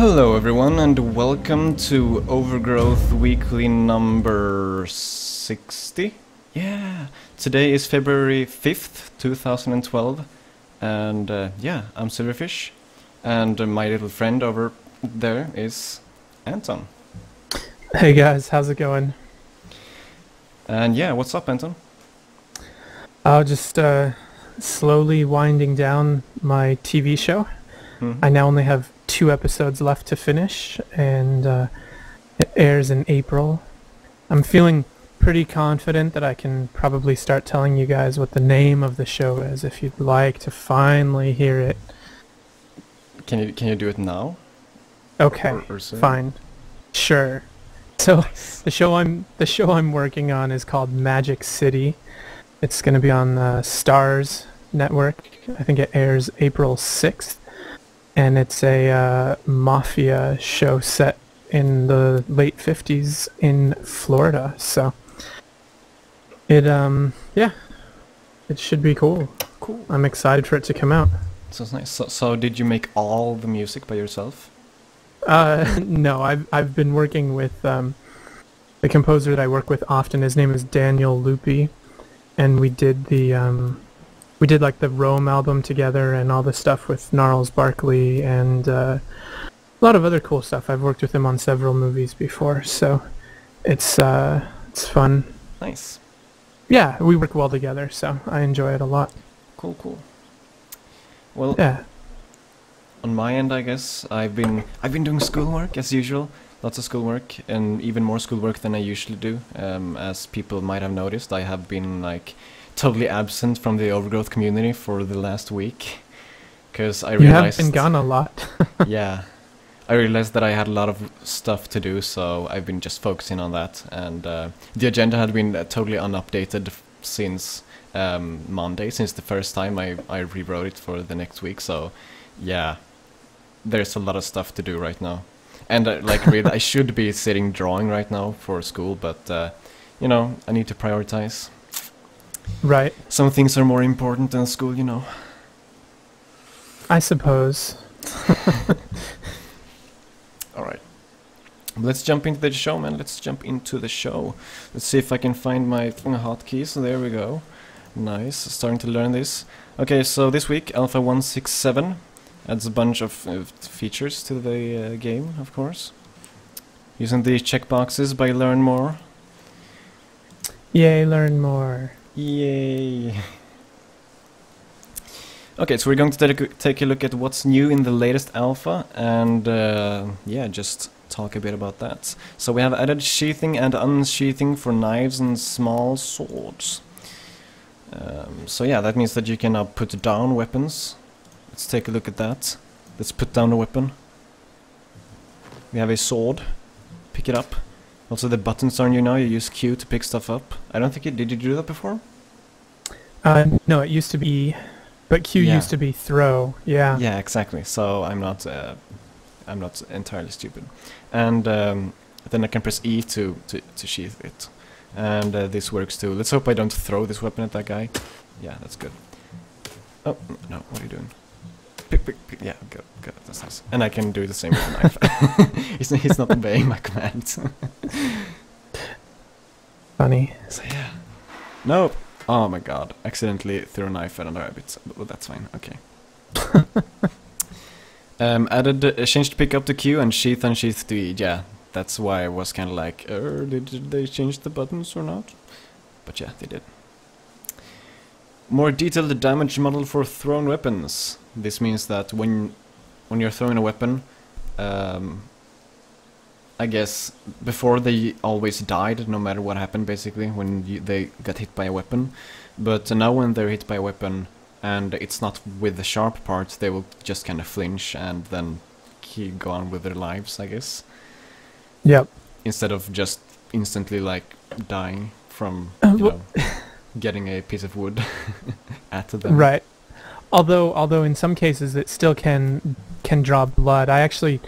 Hello everyone and welcome to Overgrowth weekly number 60. Yeah, today is February 5th, 2012 and I'm Silverfish and my little friend over there is Anton. Hey guys, how's it going? And yeah, what's up Anton? I'll just slowly winding down my TV show. I now only have 2 episodes left to finish, and it airs in April. I'm feeling pretty confident that I can probably start telling you guys what the name of the show is if you'd like to finally hear it. Can you do it now? Okay, or fine. Sure. So nice. the show I'm working on is called Magic City. It's going to be on the Stars network. I think it airs April 6th. And it's a mafia show set in the late 50s in Florida. So it it should be cool. Cool. I'm excited for it to come out. Sounds nice. So did you make all the music by yourself? No, I've been working with the composer that I work with often. His name is Daniel Lupi, and we did like the Rome album together and all the stuff with Gnarls Barkley and a lot of other cool stuff. I've worked with him on several movies before, so it's fun. Nice. Yeah, we work well together, so I enjoy it a lot. Cool. Well, yeah. On my end, I guess I've been doing schoolwork as usual. Lots of schoolwork and even more schoolwork than I usually do. As people might have noticed, I have been like totally absent from the Overgrowth community for the last week, because I realized you have been gone a lot. Yeah, I realized that I had a lot of stuff to do, so I've been just focusing on that, and the agenda had been totally unupdated since Monday, since the first time I rewrote it for the next week. So yeah, there's a lot of stuff to do right now, and like really I should be sitting drawing right now for school, but you know, I need to prioritize. Right. Some things are more important than school, you know. I suppose. Alright. Let's jump into the show, man. Let's jump into the show. Let's see if I can find my hotkeys. There we go. Nice. Starting to learn this. Okay, so this week, Alpha 167 adds a bunch of features to the game, of course. Using the checkboxes by Learn More. Yay, learn more. Yay! Okay, so we're going to take a look at what's new in the latest alpha, and yeah, just talk a bit about that. So we have added sheathing and unsheathing for knives and small swords. So yeah, that means that you can now put down weapons. Let's take a look at that. Let's put down a weapon. We have a sword. Pick it up. Also, the buttons are new now. You use Q to pick stuff up. I don't think did you do that before? No, it used to be, but Q used to be throw. Yeah. Yeah, exactly. So I'm not entirely stupid. And then I can press E to sheath it, and this works too. Let's hope I don't throw this weapon at that guy. Yeah, that's good. Oh no! What are you doing? Pick. Yeah, good. That's nice. And I can do the same with the knife. He's not obeying my commands. Funny. So yeah. Nope. Oh my god. Accidentally threw a knife at a rabbit. But that's fine. Okay. Changed pick up to Q and sheath unsheath to E. Yeah, that's why I was kind of like, did they change the buttons or not? But yeah, they did. More detailed damage model for thrown weapons. This means that when you're throwing a weapon, I guess before they always died, no matter what happened, basically, when they got hit by a weapon. But now when they're hit by a weapon and it's not with the sharp part, they will just kind of flinch and then go on with their lives, I guess. Yep. Instead of just instantly like dying from, you know, getting a piece of wood at them. Right. Although in some cases it still can draw blood. I actually,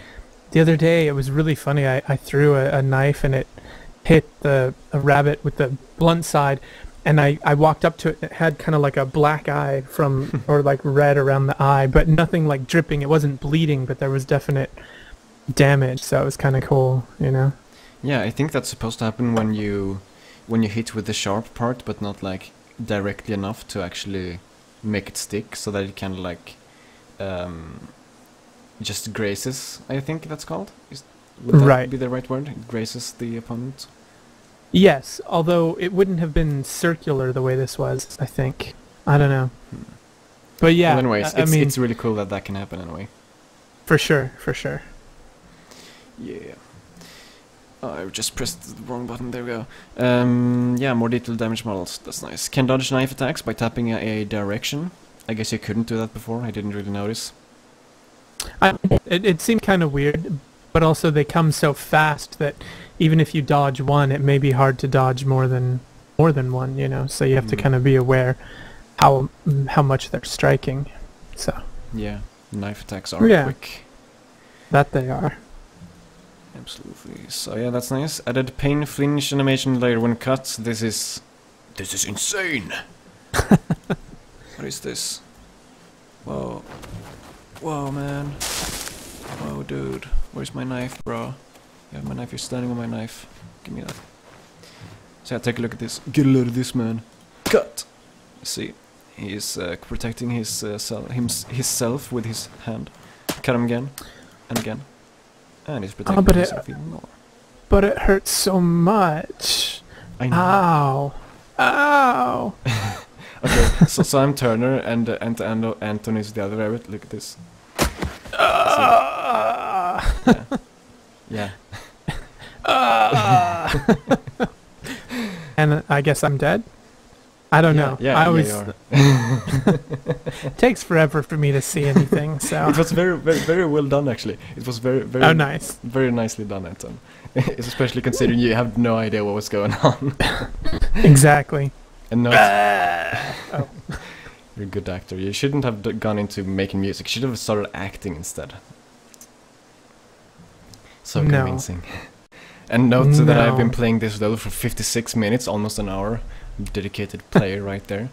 the other day, it was really funny. I threw a knife and it hit a rabbit with the blunt side, and I walked up to it. It had kind of like a black eye from, or like red around the eye, but nothing like dripping. It wasn't bleeding, but there was definite damage, so it was kind of cool, you know. Yeah, I think that's supposed to happen when you hit with the sharp part, but not like directly enough to actually make it stick, so that it kind of like just grazes. I think that's called. Would that Right. be the right word? It grazes the opponent. Yes, although it wouldn't have been circular the way this was, I think. I don't know. But yeah, Well, anyways, I mean, it's really cool that that can happen anyway. for sure, for sure. Yeah. Oh, I just pressed the wrong button. There we go. Yeah, more detailed damage models. That's nice. Can dodge knife attacks by tapping a direction. I guess you couldn't do that before. I didn't really notice. It seemed kind of weird, but also they come so fast that even if you dodge one, it may be hard to dodge more than one, you know. So you have to kind of be aware how much they're striking. So Yeah, knife attacks are Yeah. quick. that they are. Absolutely. So yeah, that's nice. Added pain flinch animation layer when cut. This is insane. What is this? Whoa. Whoa, man. Whoa, dude. Where's my knife, bro? You have my knife. You're standing on my knife. Give me that. So yeah, take a look at this. Get a load of this, man. Cut. See, he is protecting his himself with his hand. Cut him again and again, and he's protecting but himself even more. But it hurts so much. I know. Ow. Ow. Okay, so I'm Turner and Anthony's the other rabbit. Look at this. Yeah. And I guess I'm dead? I don't know. Yeah, I always you are. it takes forever for me to see anything, so It was very, very, very well done, actually. It was very, very, oh nice. very nicely done, Anton. Especially considering you have no idea what was going on. Exactly. And no, Oh. you're a good actor. You shouldn't have gone into making music. You should have started acting instead. So No. convincing. And note that I've been No. playing this level for 56 minutes, almost an hour. Dedicated player right there.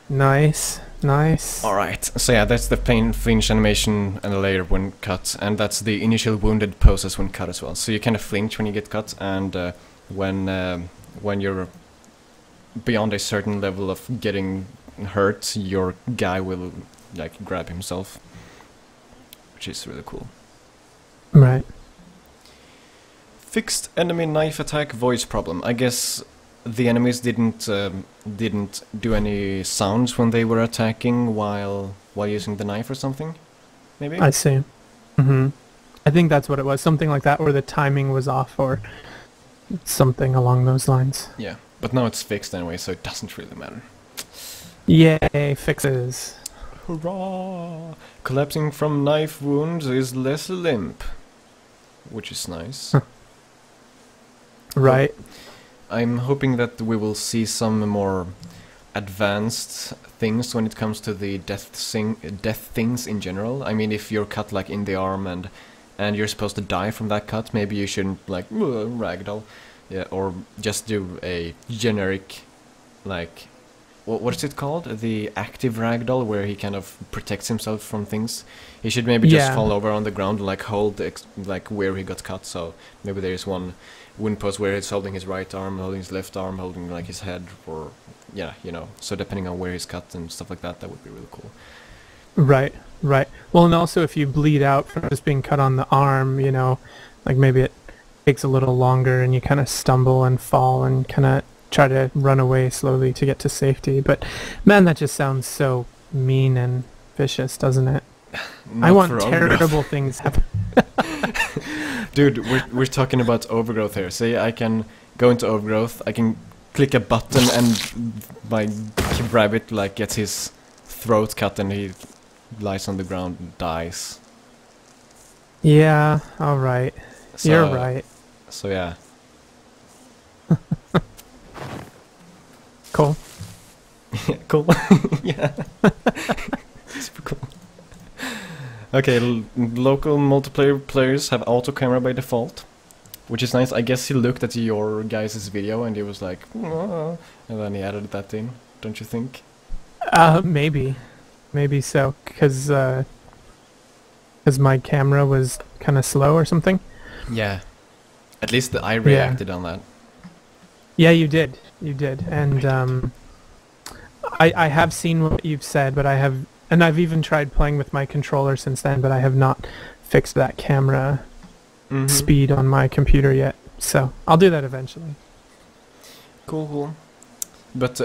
Nice. Nice. Alright, so yeah, that's the pain flinch animation and the layer when cut, and that's the initial wounded poses when cut as well. So you kind of flinch when you get cut, and when you're beyond a certain level of getting hurt, your guy will like grab himself, which is really cool. Right. Fixed enemy knife attack voice problem. I guess the enemies didn't do any sounds when they were attacking while using the knife or something. Maybe. I see. I think that's what it was. Something like that, or the timing was off, or something along those lines. Yeah, but now it's fixed anyway, so it doesn't really matter. Yay, fixes. Hurrah! Collapsing from knife wounds is less limp, which is nice. Right. I'm hoping that we will see some more advanced things when it comes to the death things in general. I mean, if you're cut like in the arm and you're supposed to die from that cut, maybe you shouldn't like ragdoll, yeah, or just do a generic like what is it called? The active ragdoll, where he kind of protects himself from things. He should maybe just Yeah. fall over on the ground and like hold like where he got cut. So maybe there's one wound pose where he's holding his right arm, holding his left arm, holding like his head, or yeah, you know. So depending on where he's cut and stuff like that, that would be really cool. Right, right. Well, and also if you bleed out from just being cut on the arm, you know, like maybe it takes a little longer and you kind of stumble and fall and kind of try to run away slowly to get to safety. But man, that just sounds so mean and vicious, doesn't it? Not I want for Overgrowth. terrible things happen. Dude, we're talking about Overgrowth here. Say I can go into Overgrowth, I can click a button and my rabbit like gets his throat cut and he lies on the ground and dies. Yeah, all right. So, You're right. So yeah. Cool. Cool. Yeah. Super cool. Okay, local multiplayer players have auto camera by default, which is nice. I guess he looked at your guys' video and he was like, "Aw," and then he added that in, don't you think? Maybe so, because because my camera was kind of slow or something. Yeah. At least I reacted on that. Yeah, you did. You did. And I have seen what you've said, but I've even tried playing with my controller since then, but I have not fixed that camera speed on my computer yet. So I'll do that eventually. Cool. But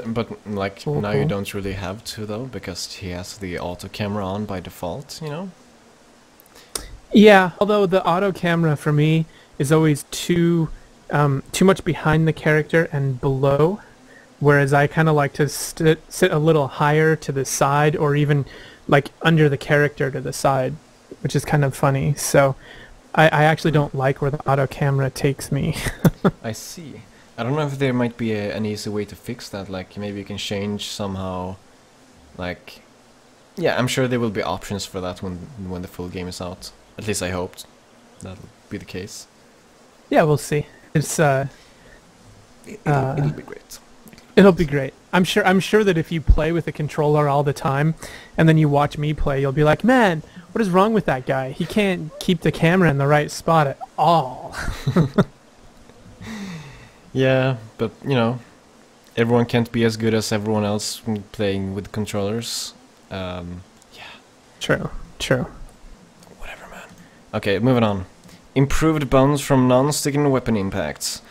like Cool, now you cool. don't really have to though, because he has the auto camera on by default, you know? Yeah, although the auto camera for me is always too much behind the character and below, whereas I kind of like to sit a little higher to the side, or even like under the character to the side, which is kind of funny. So I actually don't like where the auto camera takes me. I see. I don't know if there might be an easy way to fix that, like maybe you can change somehow, like... Yeah, I'm sure there will be options for that when the full game is out. At least I hoped that'll be the case. Yeah, we'll see. It's It'll be great. it'll be great. I'm sure that if you play with a controller all the time, and then you watch me play, you'll be like, man, what is wrong with that guy? He can't keep the camera in the right spot at all. Yeah, but you know, everyone can't be as good as everyone else when playing with controllers. Yeah, True. whatever, man. Okay, moving on. Improved bounce from non-sticking weapon impacts.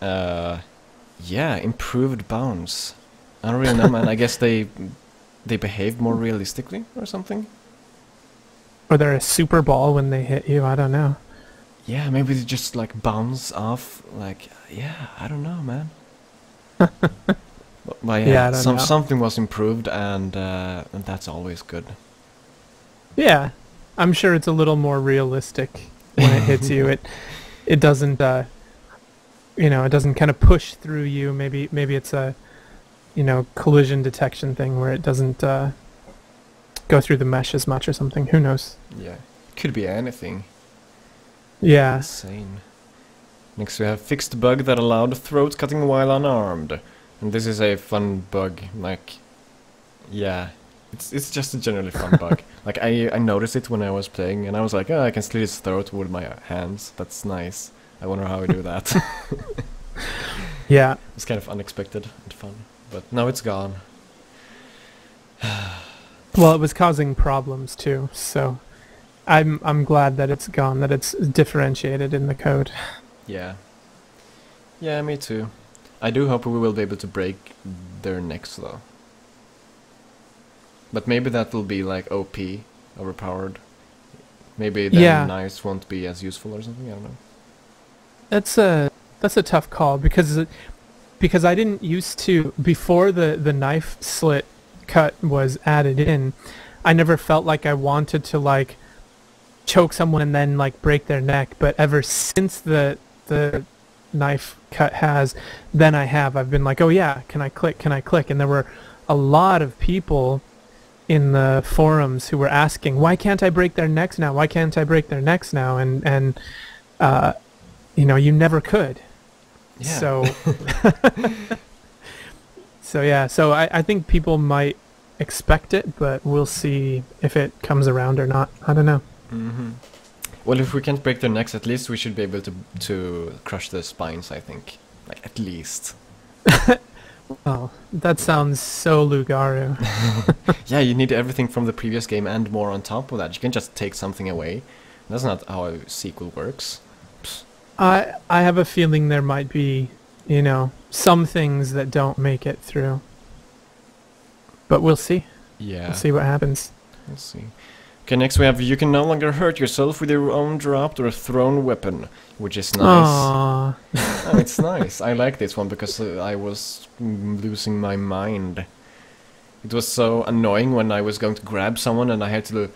Yeah, improved bounce. I don't really know, man. I guess they behave more realistically or something. Or they're a super ball when they hit you. I don't know. Yeah, maybe they just like bounce off. Like, yeah, I don't know, man. But Yeah, I don't know. something was improved, and that's always good. Yeah, I'm sure it's a little more realistic when it hits you. It doesn't it doesn't kind of push through you. Maybe it's a collision detection thing where it doesn't go through the mesh as much or something. Who knows? Yeah, could be anything. Yeah. Insane. Next we have fixed bug that allowed throat cutting while unarmed. And this is a fun bug, like, yeah, it's just a generally fun bug. Like, I noticed it when I was playing, and I was like, oh, I can slit his throat with my hands, that's nice. I wonder how I do that. Yeah. It's kind of unexpected and fun, but now it's gone. Well, it was causing problems too, so I'm glad that it's gone, that it's differentiated in the code. Yeah. Yeah, me too. I do hope we will be able to break their necks though. But maybe that will be like OP, overpowered. Maybe then knives won't be as useful or something, I don't know. That's a tough call, because I didn't used to, before the knife slit cut was added in, I never felt like I wanted to like choke someone and then like break their neck, but ever since the knife cut I've been like, oh yeah, can I click, and there were a lot of people in the forums who were asking, why can't I break their necks now, and you never could. Yeah. So I think people might expect it, but we'll see if it comes around or not. I don't know. Mm-hmm. Well, if we can't break their necks, at least we should be able to crush their spines, I think. Like, at least. Oh, that sounds so Lugaru. Yeah, you need everything from the previous game and more on top of that. You can just take something away. That's not how a sequel works. Psst. I have a feeling there might be, some things that don't make it through. But we'll see. Yeah. We'll see what happens. We'll see. Okay, next we have you can no longer hurt yourself with your own dropped or thrown weapon, which is nice. Aww. Oh, it's nice. I like this one because I was losing my mind. It was so annoying when I was going to grab someone and I had to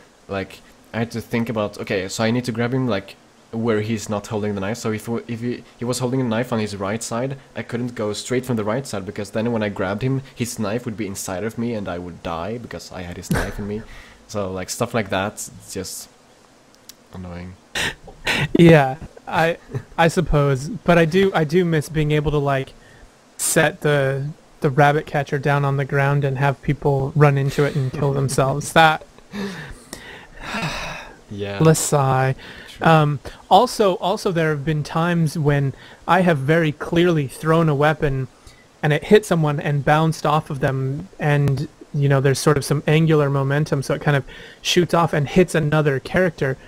think about, okay, so I need to grab him like where he's not holding the knife. So if he was holding a knife on his right side, I couldn't go straight from the right side, because then when I grabbed him, his knife would be inside of me and I would die because I had his knife in me. So like stuff like that, it's just annoying. Yeah, I suppose, but I do miss being able to like set the rabbit catcher down on the ground and have people run into it and kill themselves. That Yeah. Let's sigh. True. Also, there have been times when I have very clearly thrown a weapon and it hit someone and bounced off of them, and there's sort of some angular momentum, so it kind of shoots off and hits another character.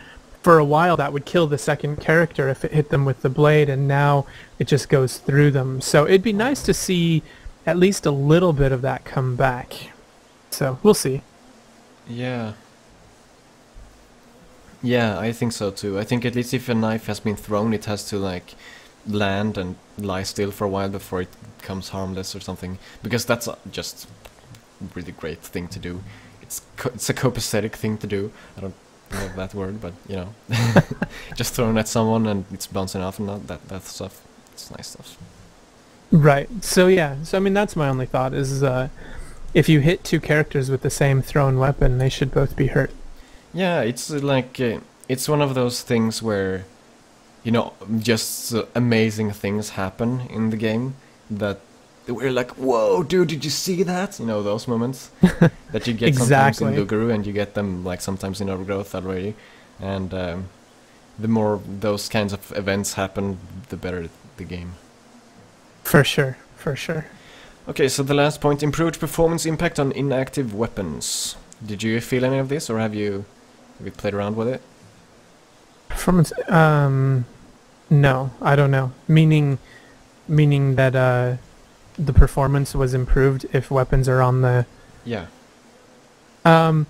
For a while, that would kill the second character if it hit them with the blade, and now it just goes through them. So it'd be nice to see at least a little bit of that come back. So we'll see. Yeah. Yeah, I think so too. I think at least if a knife has been thrown, it has to like land and lie still for a while before it becomes harmless or something. Because that's just a really great thing to do. It's a copacetic thing to do. I don't know that word, but just thrown at someone and it's bouncing off and that stuff. It's nice stuff. Right. So yeah. So I mean, that's my only thought is if you hit two characters with the same thrown weapon, they should both be hurt. Yeah, it's like it's one of those things where just amazing things happen in the game that we're like, whoa, dude, did you see that? Those moments that you get Exactly. sometimes in Lugaru, and you get them like sometimes in Overgrowth already. And the more those kinds of events happen, the better the game. For sure. For sure. Okay, so the last point: improved performance impact on inactive weapons. Did you feel any of this, or have you played around with it? Performance. No, I don't know. Meaning that the performance was improved if weapons are on the. Yeah. I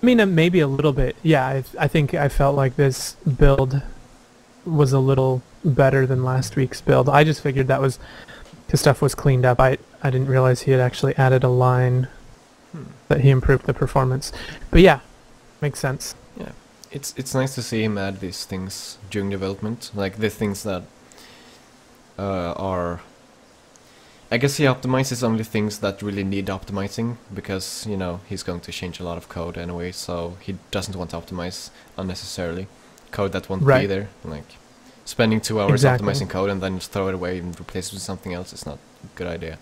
mean, maybe a little bit. Yeah, I think I felt like this build was a little better than last week's build. I just figured that was because stuff was cleaned up. I didn't realize he had actually added a line that he improved the performance. But yeah, makes sense. Yeah, it's nice to see him add these things during development, like the things that are. I guess he optimizes only things that really need optimizing, because he's going to change a lot of code anyway, so he doesn't want to optimize unnecessarily code that won't be there. Like spending 2 hours optimizing code and then just throw it away and replace it with something else is not a good idea.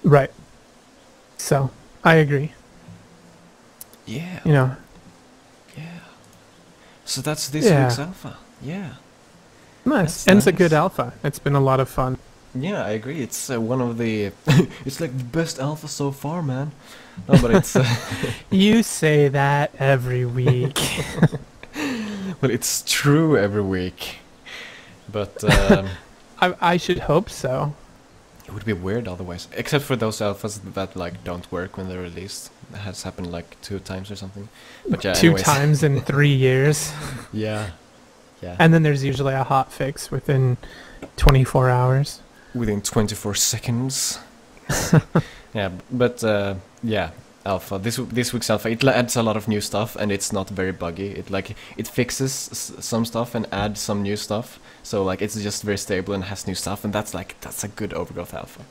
Right. So I agree. Yeah. Yeah. So that's this week's alpha. Yeah. Nice. That's And it's a nice. good alpha. It's been a lot of fun. Yeah, I agree. It's one of the. It's like the best alpha so far, man. No, but it's. You say that every week. Well, it's true every week, but I should hope so. it would be weird otherwise. Except for those alphas that like don't work when they're released. That has happened like 2 times or something. But yeah, Two anyways. times in 3 years. Yeah. Yeah. And then there's usually a hot fix within 24 hours. Within 24 seconds. Yeah, but yeah, alpha. This week's alpha, it adds a lot of new stuff, and it's not very buggy. It fixes some stuff and adds some new stuff. So like it's just very stable and has new stuff, and that's a good Overgrowth alpha.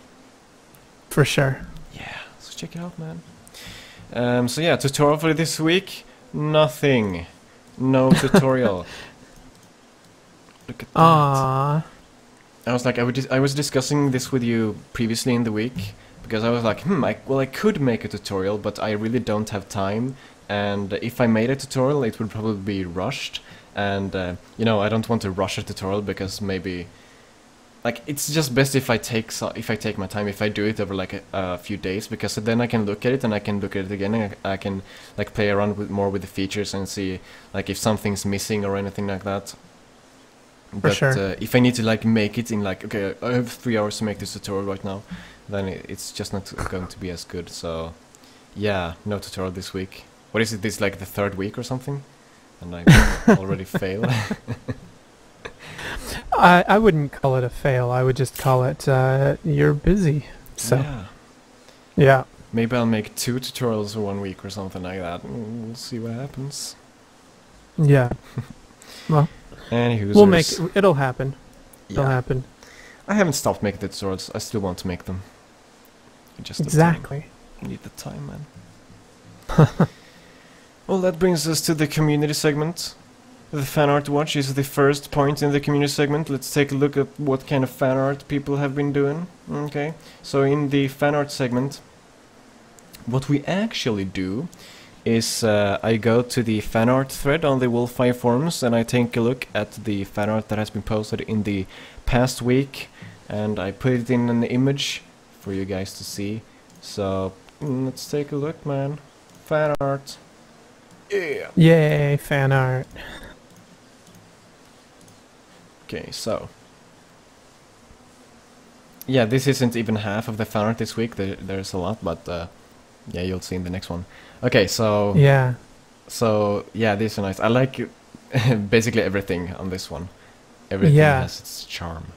For sure. Yeah, so check it out, man. So yeah, tutorial for this week, nothing. No tutorial. Look at that. Aww. I was like, I was discussing this with you previously in the week, because I was like, I could make a tutorial, but I really don't have time, and if I made a tutorial, it would probably be rushed, and I don't want to rush a tutorial, because maybe, like, it's just best if I take my time, if I do it over like a few days, because then I can look at it and I can look at it again, and I can like play around more with the features and see like if something's missing or anything like that. For sure. If I need to like make it in like, okay, I have 3 hours to make this tutorial right now, then it's just not going to be as good. So yeah, no tutorial this week. What is it? This like the 3rd week or something, and I already fail. I wouldn't call it a fail. I would just call it you're busy. So yeah. Maybe I'll make 2 tutorials in 1 week or something like that. We'll see what happens. Yeah. Well. Anywho, it'll happen. It'll Yeah. happen. I haven't stopped making the tutorials. I still want to make them. Just Exactly. need the time, man. Well, that brings us to the community segment. The fan art watch is the first point in the community segment. Let's take a look at what kind of fan art people have been doing. Okay, so in the fan art segment, what we actually do is I go to the fan art thread on the Wolfeye forums and I take a look at the fan art that has been posted in the past week, and I put it in an image for you guys to see. So let's take a look, man. Fan art. Yeah. Yay, fan art. Okay, so yeah, this isn't even half of the fan art this week. There's a lot, but yeah, you'll see in the next one. Okay, so Yeah. so yeah, these are nice. I like basically everything on this one. Everything Yeah. has its charm.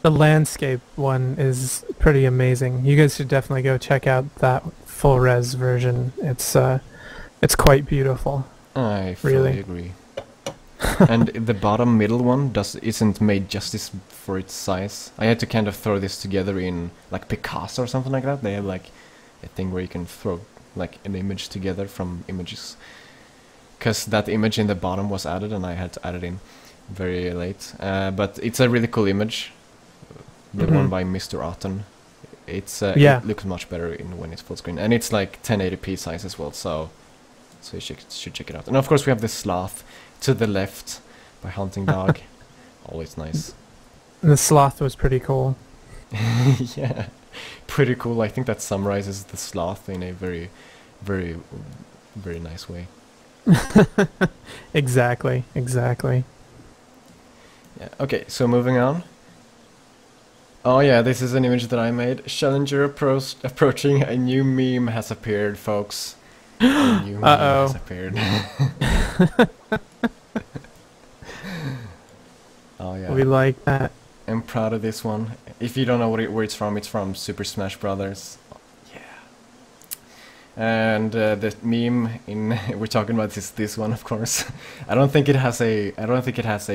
The landscape one is pretty amazing. You guys should definitely go check out that full res version. It's quite beautiful. I fully Really? agree. And the bottom middle one isn't made justice for its size. I had to kind of throw this together in like Picasso or something like that. They have like a thing where you can throw like an image together from images. Because that image in the bottom was added and I had to add it in very late. But it's a really cool image. The one by Mr. Otten. It's Yeah. It looks much better when it's full screen. And it's like 1080p size as well, so you should check it out. And of course we have the sloth to the left by Hunting Dog. Always nice. The sloth was pretty cool. Yeah, pretty cool. I think that summarizes the sloth in a very, very, very nice way. Exactly. Yeah. Okay, so moving on. Oh yeah, this is an image that I made. Challenger approaching. A new meme has appeared, folks. A new meme has appeared. Oh yeah. We like that. I'm proud of this one. If you don't know where it's from Super Smash Brothers. Yeah. And the meme we're talking about is this one, of course. I don't think it has a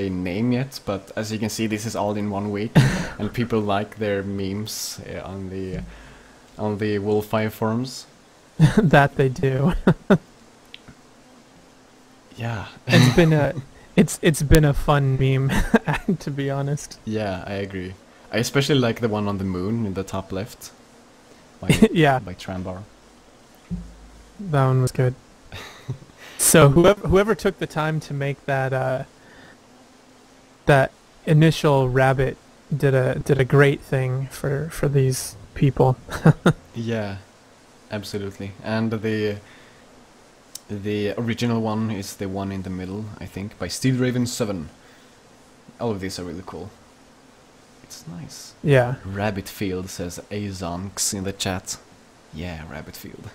name yet, but as you can see, this is all in 1 week, and people like their memes on the Wolfeye forums. That they do. Yeah. It's been a fun meme, to be honest. Yeah, I agree. I especially like the one on the moon in the top left. By, Yeah. By Trambar. That one was good. So whoever took the time to make that that initial rabbit did a great thing for these people. Yeah, absolutely. And the original one is the one in the middle, I think, by Steel Raven 7. All of these are really cool. It's nice. Yeah. Rabbit Field says Azonks in the chat. Yeah, Rabbit Field.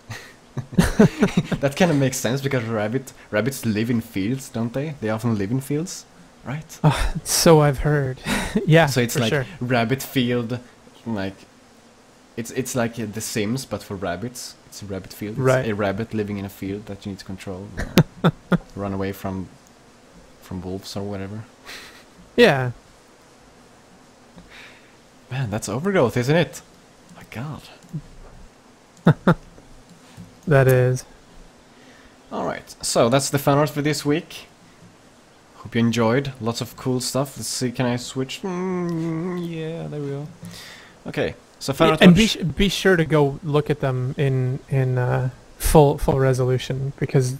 That kind of makes sense because rabbits live in fields, don't they? They often live in fields, right? So I've heard. Yeah. So it's for like sure. Rabbit Field, like it's like The Sims but for rabbits. It's a rabbit field. It's Right. a rabbit living in a field that you need to control, run away from wolves or whatever. Yeah. Man, that's Overgrowth, isn't it? My God. That is. Alright, so that's the fan art for this week. Hope you enjoyed. Lots of cool stuff. Let's see, can I switch? Yeah, there we go. Okay, so fan art. And be sure to go look at them in full resolution, because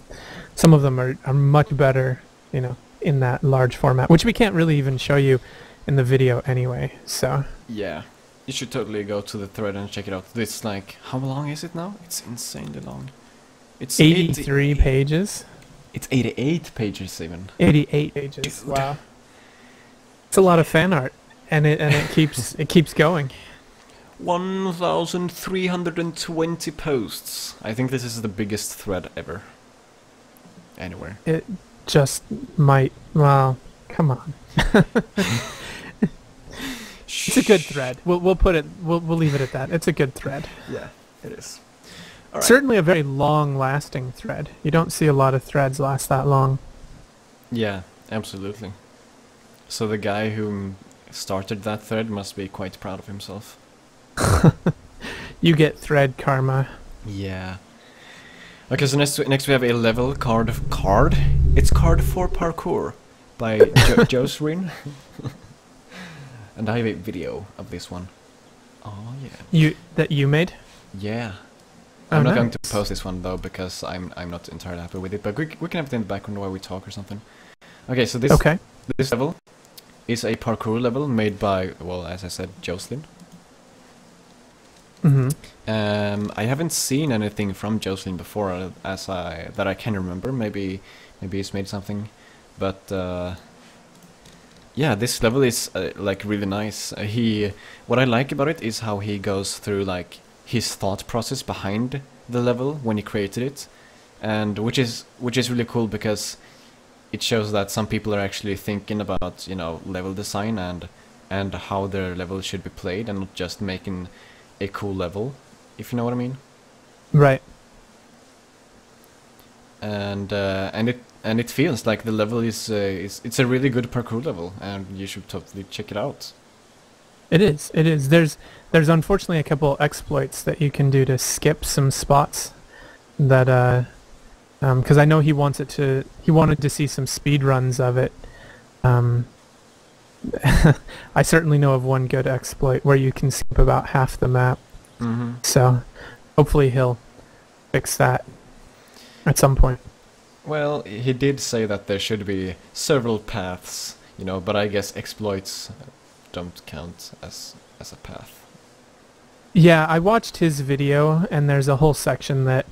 some of them are much better, in that large format, which we can't really even show you in the video anyway. So Yeah, you should totally go to the thread and check it out. It's like, how long is it now? It's insanely long. It's 83 pages. It's 88 pages even. 88 pages. Dude. Wow. It's a lot of fan art, and it keeps going. 1,320 posts. I think this is the biggest thread ever. Anywhere. It just might. Well, come on. It's a good thread. We'll put it. We'll leave it at that. It's a good thread. Yeah, it is. All right. Certainly a very long-lasting thread. You don't see a lot of threads last that long. Yeah, absolutely. So the guy who started that thread must be quite proud of himself. You get thread karma. Yeah. Okay, so next we have a level card. It's card 4 Parkour by Josrin. And I have a video of this one. Oh yeah. You made? Yeah. I'm not going nice. to post this one though because I'm not entirely happy with it. But we can have it in the background while we talk or something. Okay, so Okay. this level is a parkour level made by, well, as I said, Jocelyn. Mm-hmm. I haven't seen anything from Jocelyn before, that I can remember. Maybe he's made something, but yeah, this level is like really nice. What I like about it is how he goes through like his thought process behind the level when he created it, and which is really cool because it shows that some people are actually thinking about, you know, level design and how their level should be played, and not just making a cool level, if you know what I mean. Right. And it feels like the level is it's a really good parkour level, and you should totally check it out. It is. It is. There's unfortunately a couple exploits that you can do to skip some spots that because I know he wanted to see some speed runs of it. I certainly know of one good exploit where you can skip about half the map. Mm-hmm. So hopefully he'll fix that at some point. Well, he did say that there should be several paths, you know, but I guess exploits don't count as a path. Yeah, I watched his video, and there's a whole section that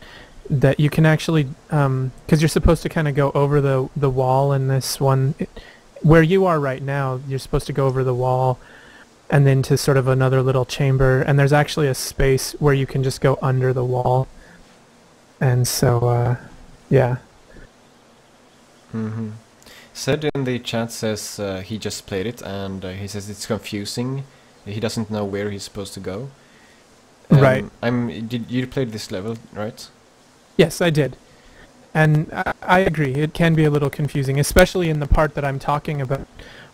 you can actually, because you're supposed to kind of go over the wall in this one. Where you are right now, you're supposed to go over the wall and then to sort of another little chamber, and there's actually a space where you can just go under the wall. And so, yeah. Mm-hmm. Said in the chat says he just played it, and he says it's confusing. He doesn't know where he's supposed to go. Right. Did you played this level, right? Yes, I did. And I agree, it can be a little confusing, especially in the part that I'm talking about,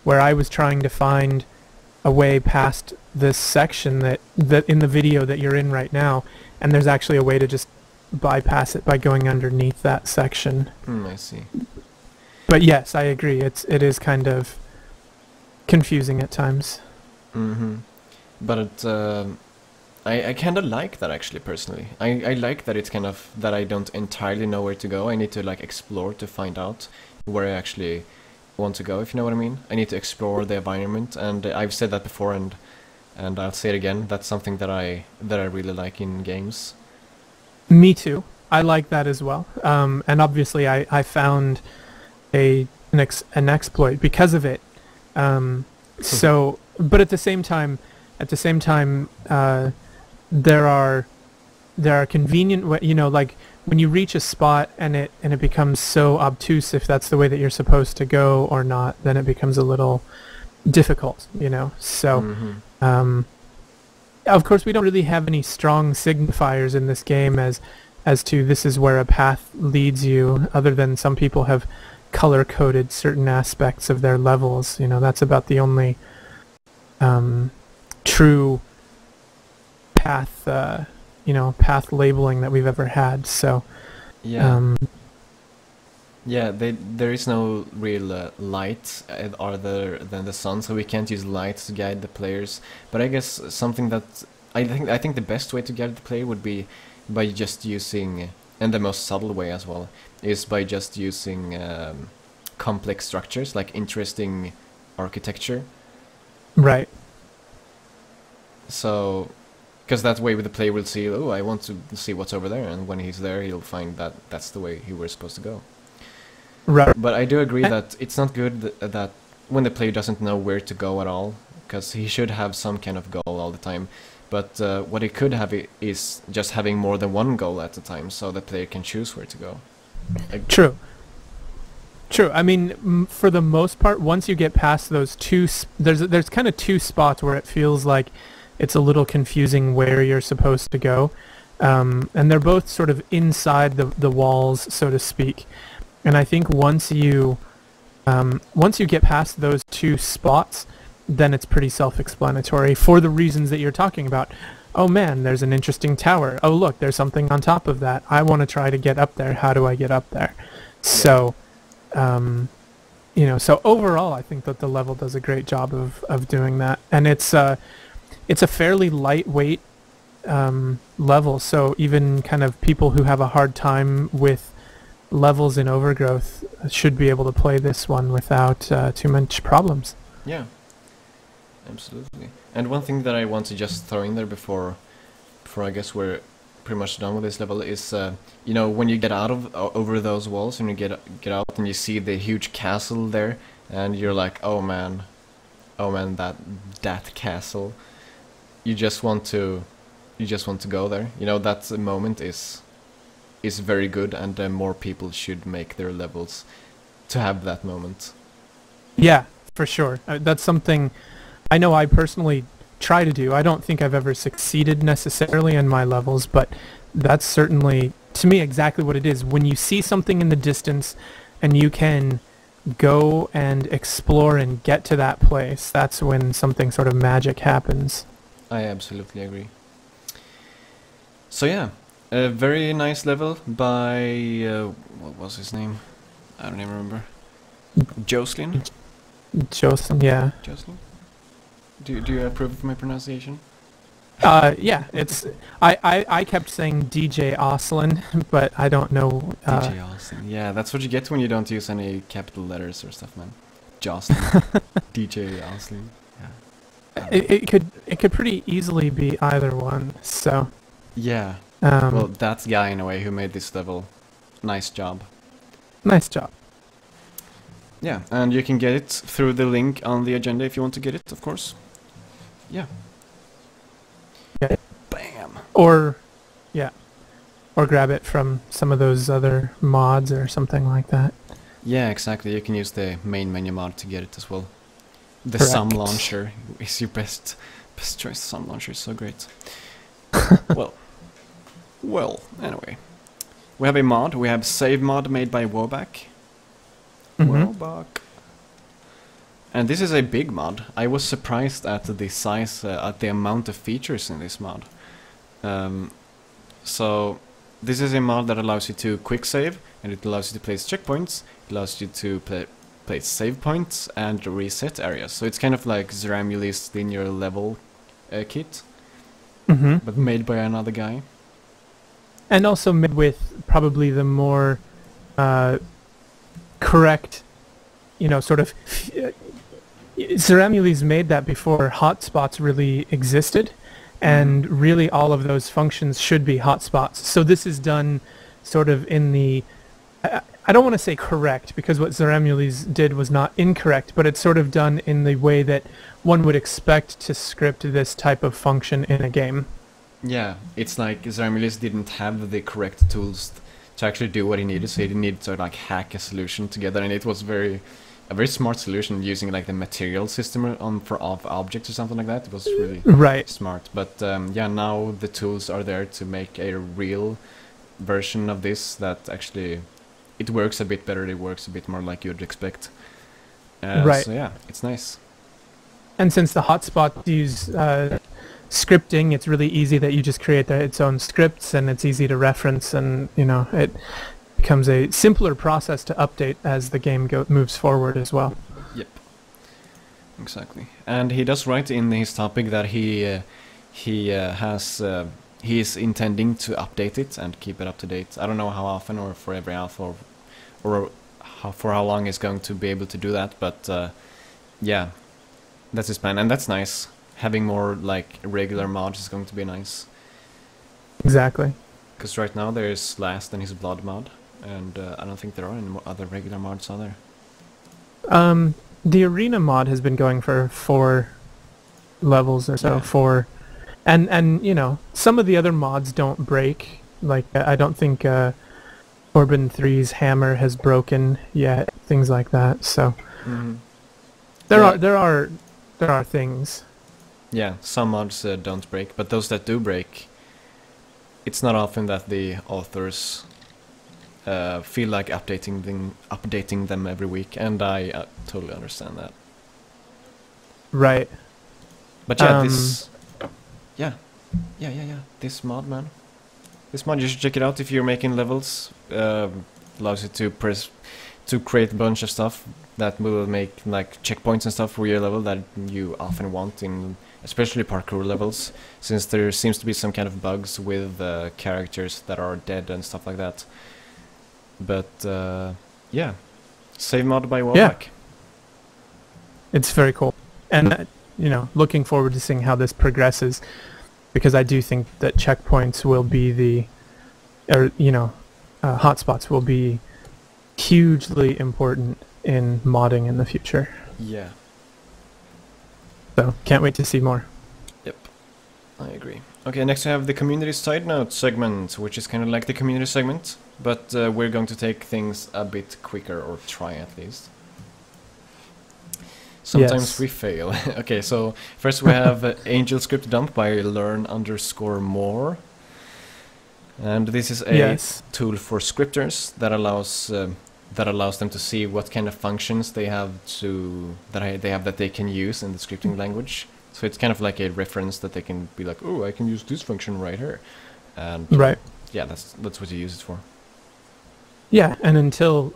where I was trying to find a way past this section that in the video that you're in right now, and there's actually a way to just bypass it by going underneath that section. I see. But yes, I agree, it is kind of confusing at times. Mm-hmm. But I kind of like that, actually, personally. I like that it's kind of that I don't entirely know where to go. I need to like explore to find out where I actually want to go, if you know what I mean. I need to explore the environment, and I've said that before, and I'll say it again. That's something that I really like in games. Me too. I like that as well. And obviously I found an exploit because of it. So, but at the same time, there are convenient, you know, like when you reach a spot and it becomes so obtuse if that's the way that you're supposed to go or not, then it becomes a little difficult, you know. So, of course, we don't really have any strong signifiers in this game as to this is where a path leads you, other than some people have color-coded certain aspects of their levels. You know, that's about the only true path, path labeling that we've ever had. So, yeah. Yeah, there is no real light other than the sun, so we can't use light to guide the players. But I guess something that I think the best way to guide the player would be by just using, and the most subtle way as well, is by just using complex structures, like interesting architecture. Right. So, because that way the player will see, oh, I want to see what's over there, and when he's there, he'll find that that's the way he was supposed to go. Right. But I do agree that it's not good that when the player doesn't know where to go at all, because he should have some kind of goal all the time. But what he could have is just having more than one goal at a time, so the player can choose where to go. True. I mean, for the most part, once you get past those two, there's kind of two spots where it feels like it's a little confusing where you're supposed to go, and they're both sort of inside the walls, so to speak. And I think once you get past those two spots, then it's pretty self-explanatory for the reasons that you're talking about. Oh man, there's an interesting tower. Oh look, there's something on top of that. I want to try to get up there. How do I get up there? So, so overall, I think that the level does a great job of doing that. And it's a fairly lightweight levels. So even kind of people who have a hard time with levels in Overgrowth should be able to play this one without too much problems. Yeah, absolutely. And one thing that I want to just throw in there before I guess we're pretty much done with this level is, you know, when you get out of over those walls and you get out and you see the huge castle there, and you're like, oh man, that castle. You just want to go there. You know, that moment is very good, and more people should make their levels to have that moment. Yeah, for sure. That's something I know I personally try to do. I don't think I've ever succeeded necessarily in my levels, but that's certainly, to me, exactly what it is. When you see something in the distance and you can go and explore and get to that place, that's when something sort of magic happens. I absolutely agree. So yeah, a very nice level by, what was his name? I don't even remember. Jocelyn? Jocelyn, yeah. Jocelyn? Do you approve of my pronunciation? Yeah, it's I kept saying DJ Oslin, but I don't know. DJ Oslin. Yeah, that's what you get when you don't use any capital letters or stuff, man. Jocelyn. DJ Oslin. Yeah. It could pretty easily be either one. So. Yeah. Well, that guy in a way who made this level. Nice job. Nice job. Yeah, and you can get it through the link on the agenda if you want to get it, of course. Yeah. Yeah. Bam. Or grab it from some of those other mods or something like that. Yeah, exactly. You can use the main menu mod to get it as well. The Correct. Sum Launcher is your best choice. The Sum Launcher is so great. Well, anyway. We have a mod. We have Save Mod made by Woback. Woback. And this is a big mod. I was surprised at the size, at the amount of features in this mod. So, this is a mod that allows you to quick save, and it allows you to place checkpoints, it allows you to place save points, and reset areas. So it's kind of like Zeramuli's linear level kit, but made by another guy. And also made with probably the more correct, you know, sort of... Zeramuli's made that before hotspots really existed, and really all of those functions should be hotspots. So this is done sort of in the... I don't want to say correct, because what Zeramuli's did was not incorrect, but it's sort of done in the way that one would expect to script this type of function in a game. Yeah, it's like Zeramuli's didn't have the correct tools to actually do what he needed, so he needed to like hack a solution together, and it was a very smart solution using like the material system of objects or something like that. It was really smart. But yeah, now the tools are there to make a real version of this that actually it works a bit better. It works a bit more like you'd expect. So yeah, it's nice. And since the hotspots use scripting, it's really easy that you just create its own scripts, and it's easy to reference, and you know it becomes a simpler process to update as the game moves forward as well. Yep, exactly. And he does write in his topic that he is intending to update it and keep it up to date. I don't know how often, or for every alpha, or for how long he's going to be able to do that, but yeah, that's his plan, and that's nice. Having more like regular mods is going to be nice. Exactly. Because right now there's Last and his Blood mod, and I don't think there are any other regular mods, are there? The Arena mod has been going for 4 levels or so. Yeah. 4, and you know, some of the other mods don't break. Like I don't think Corbin 3's hammer has broken yet. Things like that. So there are things. Yeah, some mods don't break, but those that do break, it's not often that the authors feel like updating them every week, and I totally understand that. Right. But yeah, this mod, man. This mod, you should check it out if you're making levels. Allows you to create a bunch of stuff that will make like checkpoints and stuff for your level that you often want in especially parkour levels, since there seems to be some kind of bugs with characters that are dead and stuff like that. But yeah, save mod by Wallback. It's very cool, and you know, looking forward to seeing how this progresses, because I do think that checkpoints will be hotspots will be hugely important in modding in the future. Yeah. So can't wait to see more. Yep, I agree. Okay, next we have the community side note segment, which is kind of like the community segment, but we're going to take things a bit quicker, or try at least. Sometimes we fail. Okay, so first we have Angel Script Dump by learn_more. And this is a tool for scripters that allows them to see what kind of functions they have that they can use in the scripting language. So it's kind of like a reference that they can be like, oh, I can use this function right here. And yeah, that's what you use it for. Yeah, and until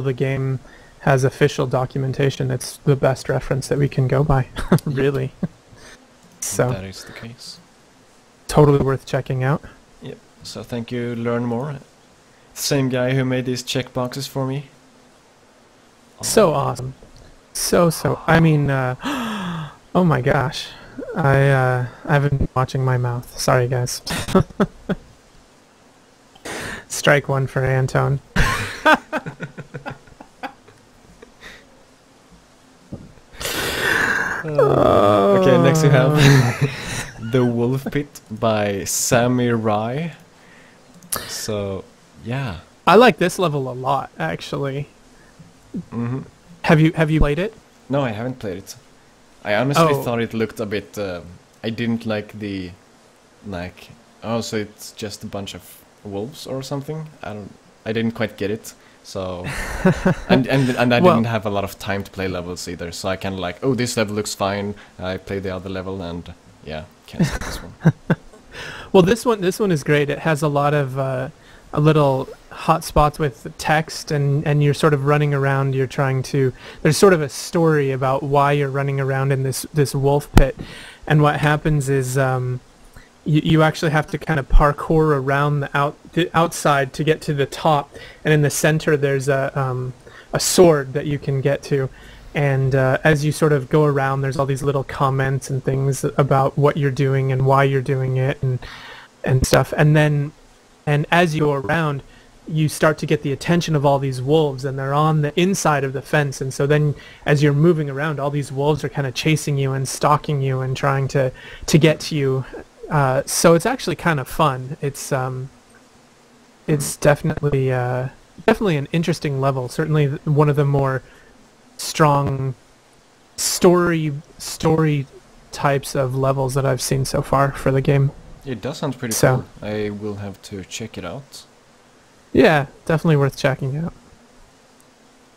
the game has official documentation, it's the best reference that we can go by, really. So that is the case. Totally worth checking out. Yep. So thank you, Learn More. Same guy who made these checkboxes for me. So awesome. So I mean, oh my gosh. I've been watching my mouth. Sorry, guys. Strike one for Anton. Okay, next we have The Wolf Pit by Samurai. So, yeah. I like this level a lot, actually. Mm-hmm. Have you played it? No, I haven't played it. I honestly thought it looked a bit... I didn't like the... oh, so it's just a bunch of wolves or something? I didn't quite get it. So... and I didn't have a lot of time to play levels either, so I kind of like, oh, this level looks fine. I play the other level and... yeah, can't skip this one. Well, this one is great. It has a lot of a little hot spots with text, and you're sort of running around. You're trying to. There's sort of a story about why you're running around in this wolf pit, and what happens is you actually have to kind of parkour around the outside to get to the top, and in the center there's a sword that you can get to. And as you sort of go around, there's all these little comments and things about what you're doing and why you're doing it and stuff. And as you go around, you start to get the attention of all these wolves, and they're on the inside of the fence. And so then as you're moving around, all these wolves are kind of chasing you and stalking you and trying to get to you. So it's actually kind of fun. It's definitely an interesting level. Certainly one of the more strong story types of levels that I've seen so far for the game. It does sound pretty cool. I will have to check it out. Yeah, definitely worth checking out.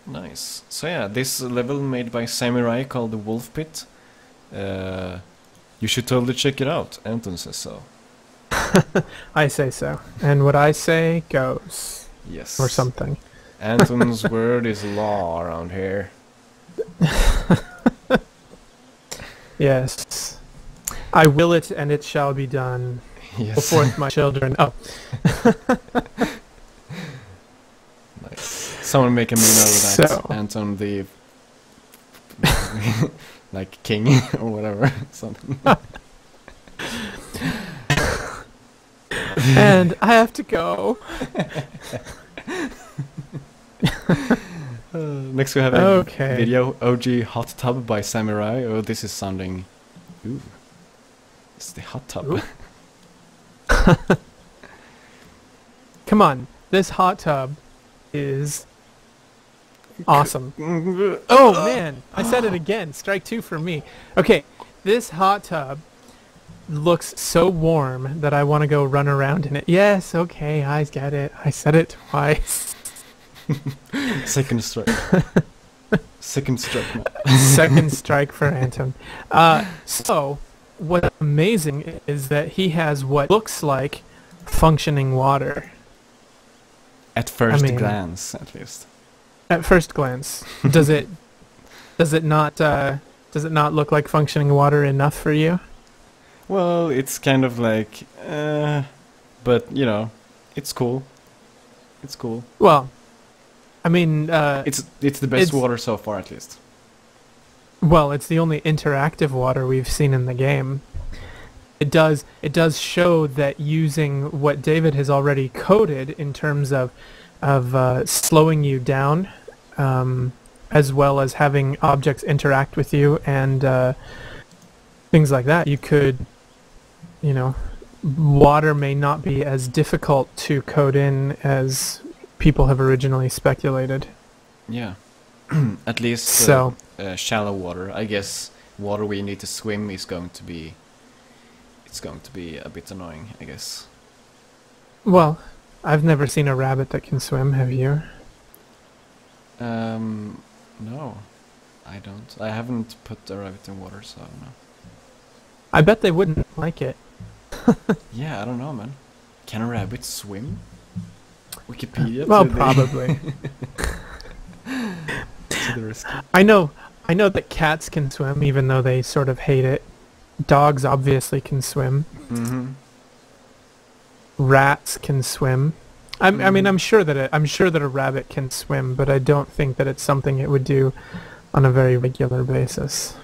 Nice. So yeah, this level made by Samurai called the Wolf Pit. You should totally check it out. Anton says so. I say so. And what I say goes. Yes. Or something. Anton's word is law around here. Yes. I will it, and it shall be done. Yes. Go forth, my children. Oh. Nice. Someone make a meme out of that. So. Anton the... like king or whatever. Something. And I have to go. Next we have a video, OG Hot Tub by Samurai. Oh, this is sounding... Ooh. It's the hot tub. Come on. This hot tub is awesome. Oh, man. I said it again. Strike two for me. Okay. This hot tub looks so warm that I want to go run around in it. Yes, okay. I get it. I said it twice. Second strike. Second strike. Second strike for Anton. So, what's amazing is that he has what looks like functioning water. At first glance, at least. At first glance, does it not look like functioning water enough for you? Well, it's kind of like, but you know, it's cool. It's cool. Well, I mean, It's the best water so far, at least. well, it's the only interactive water we've seen in the game. It does show that using what David has already coded in terms of slowing you down, as well as having objects interact with you and things like that, you could, you know, water may not be as difficult to code in as people have originally speculated. Yeah. At least So, shallow water. I guess water where you need to swim is going to be... It's going to be a bit annoying, I guess. well, I've never seen a rabbit that can swim, have you? No. I don't. I haven't put a rabbit in water, so I don't know. I bet they wouldn't like it. Yeah, I don't know, man. Can a rabbit swim? Wikipedia. Well, to the- probably. to the rescue. I know that cats can swim, even though they sort of hate it. Dogs obviously can swim. Mm-hmm. Rats can swim. I mean, I'm sure that a rabbit can swim, but I don't think that it's something it would do on a very regular basis.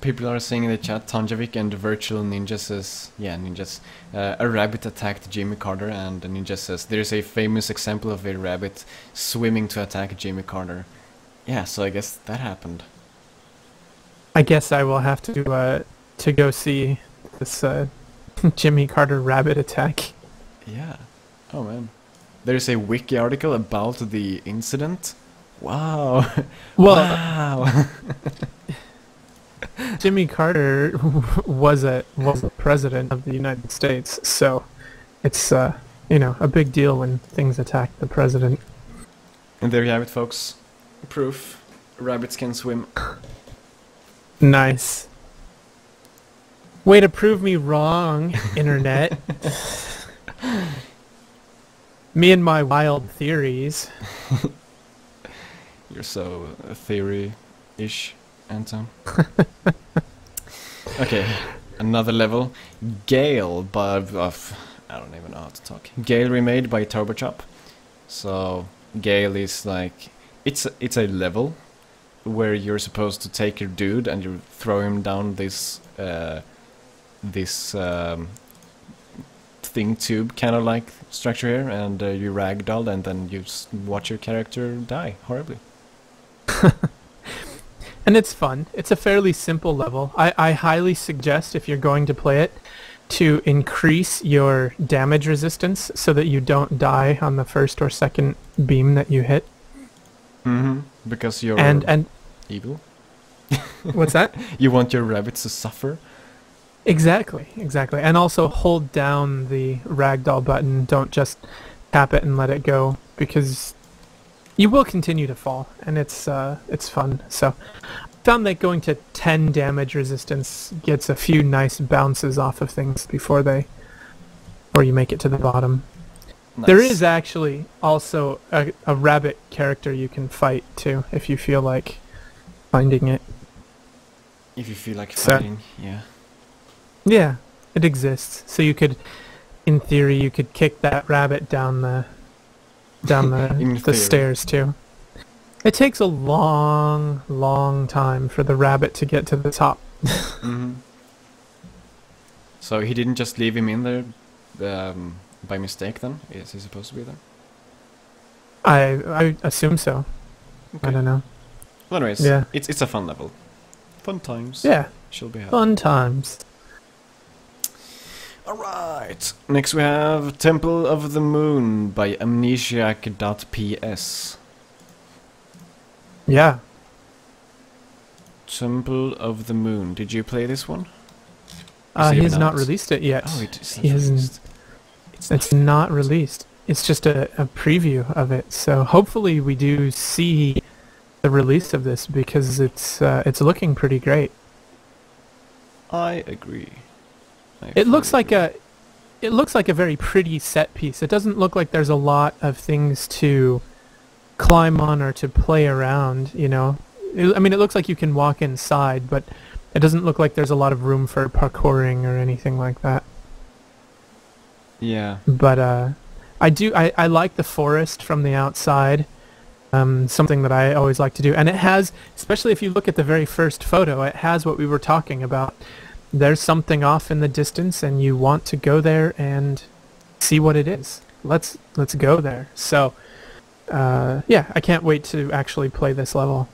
People are saying in the chat, Tanjavik and Virtual Ninja says, yeah, ninjas, a rabbit attacked Jimmy Carter, and the ninja says, there's a famous example of a rabbit swimming to attack Jimmy Carter. Yeah, so I guess that happened. I guess I will have to go see this Jimmy Carter rabbit attack. Yeah. Oh man. There's a wiki article about the incident. Wow. Well, Wow. Jimmy Carter was a president of the United States, so it's you know, a big deal when things attack the president. And there you have it, folks. Proof. Rabbits can swim. Nice. Way to prove me wrong, internet. Me and my wild theories. You're so theory-ish, Anton. Okay, another level. Gale by... I don't even know how to talk. Gale remade by TurboChop. So, Gale is like... It's a level where you're supposed to take your dude and you throw him down this... thing tube kind of like structure here, and you ragdoll, and then you watch your character die horribly. And it's fun. It's a fairly simple level. I highly suggest, if you're going to play it, to increase your damage resistance so that you don't die on the first or second beam that you hit. Mm-hmm. Because you're And evil. what's that? You want your rabbits to suffer. Exactly. And also hold down the ragdoll button. Don't just tap it and let it go, because you will continue to fall, and it's fun. So I found that going to 10 damage resistance gets a few nice bounces off of things before you make it to the bottom. Nice. There is actually also a rabbit character you can fight too, if you feel like finding it. If you feel like So- fighting, yeah. Yeah, it exists. So you could, in theory, you could kick that rabbit down the In the theory. stairs too. It takes a long time for the rabbit to get to the top. Mm-hmm. So he didn't just leave him in there by mistake then? Is he supposed to be there? I assume so. I don't know. Well, anyways, Yeah. it's a fun level. Fun times. Yeah, She'll be happy. fun times. Alright. Next we have Temple of the Moon by amnesiac.ps. Yeah. Temple of the Moon. Did you play this one? He has not released it yet. Oh, it is He hasn't. released. It's not released. It's just a preview of it. So hopefully we do see the release of this, because it's looking pretty great. I agree. It looks like a very pretty set piece. It doesn't look like there's a lot of things to climb on or to play around, you know. I mean, it looks like you can walk inside, but It doesn't look like there's a lot of room for parkouring or anything like that. Yeah. But I like the forest from the outside. Something that I always like to do. And it has, especially if you look at the very first photo, it has what we were talking about. There's something off in the distance and you want to go there and see what it is. Let's go there. So yeah, I can't wait to actually play this level.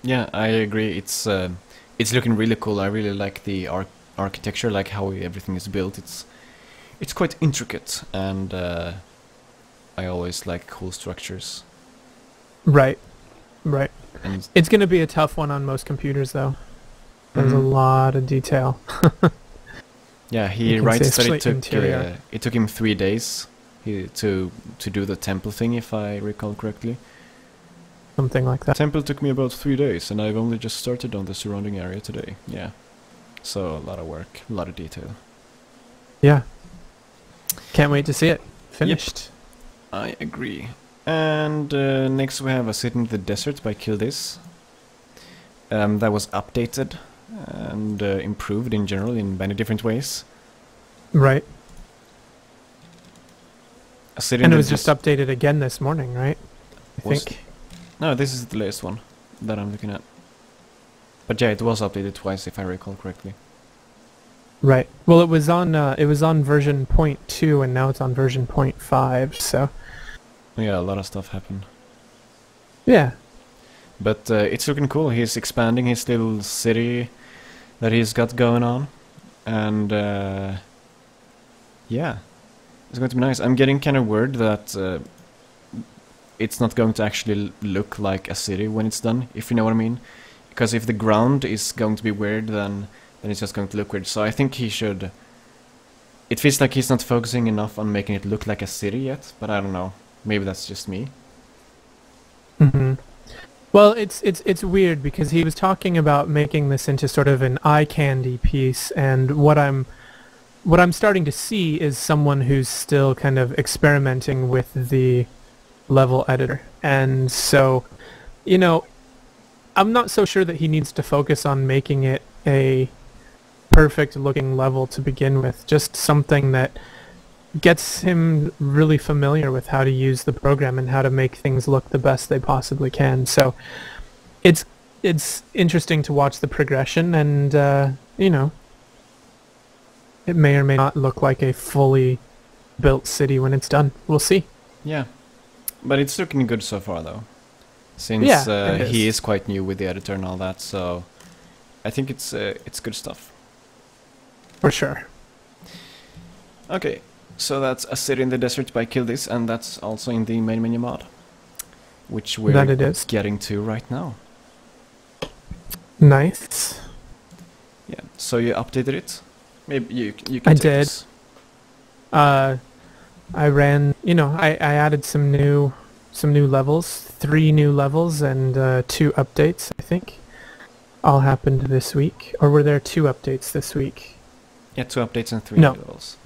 Yeah, I agree. It's looking really cool. I really like the architecture, like how everything is built. It's quite intricate, and I always like cool structures. Right. Right. And It's going to be a tough one on most computers, though. There's a Mhm. lot of detail. Yeah, You he can writes say that interior. it took him 3 days to do the temple thing, if I recall correctly. Something like The that. temple took me about 3 days, and I've only just started on the surrounding area today. Yeah, so a lot of work, a lot of detail. Yeah. Can't wait to see it finished. I agree. And next we have A City in the Desert by Kill This. That was updated and improved in general in many different ways. Right. A City in And it the was just Des- updated again this morning, right? I Was- think. No, this is the latest one that I'm looking at. But yeah, it was updated twice if I recall correctly. Right. Well, it was on version 0.2 and now it's on version 0.5. So Yeah, a lot of stuff happened. yeah. But it's looking cool. He's expanding his little city that he's got going on. And yeah, it's going to be nice. I'm getting kind of worried that it's not going to actually look like a city when it's done, if you know what I mean. Because if the ground is going to be weird, then it's just going to look weird. So I think he should... It feels like he's not focusing enough on making it look like a city yet, but I don't know. Maybe that's just me. Hmm. Well, it's weird because he was talking about making this into sort of an eye candy piece, and what I'm starting to see is someone who's still kind of experimenting with the level editor. And so, you know, I'm not so sure that he needs to focus on making it a perfect looking level to begin with, just something that gets him really familiar with how to use the program and how to make things look the best they possibly can. So it's interesting to watch the progression, and you know, it may or may not look like a fully built city when it's done. We'll see. Yeah. But it's looking good so far, though. Since Yeah, it he is. is quite new with the editor and all that, so I think it's good stuff. For sure. Okay, so that's A City in the Desert by Kill This, and that's also in the main menu mod, which we're That it is. getting to right now. Nice. Yeah, so you updated it? Maybe you can I take did. this. I ran, you know, I added some new levels, 3 new levels and 2 updates, I think. All happened this week. Or were there 2 updates this week? Yeah, 2 updates and 3 No. levels.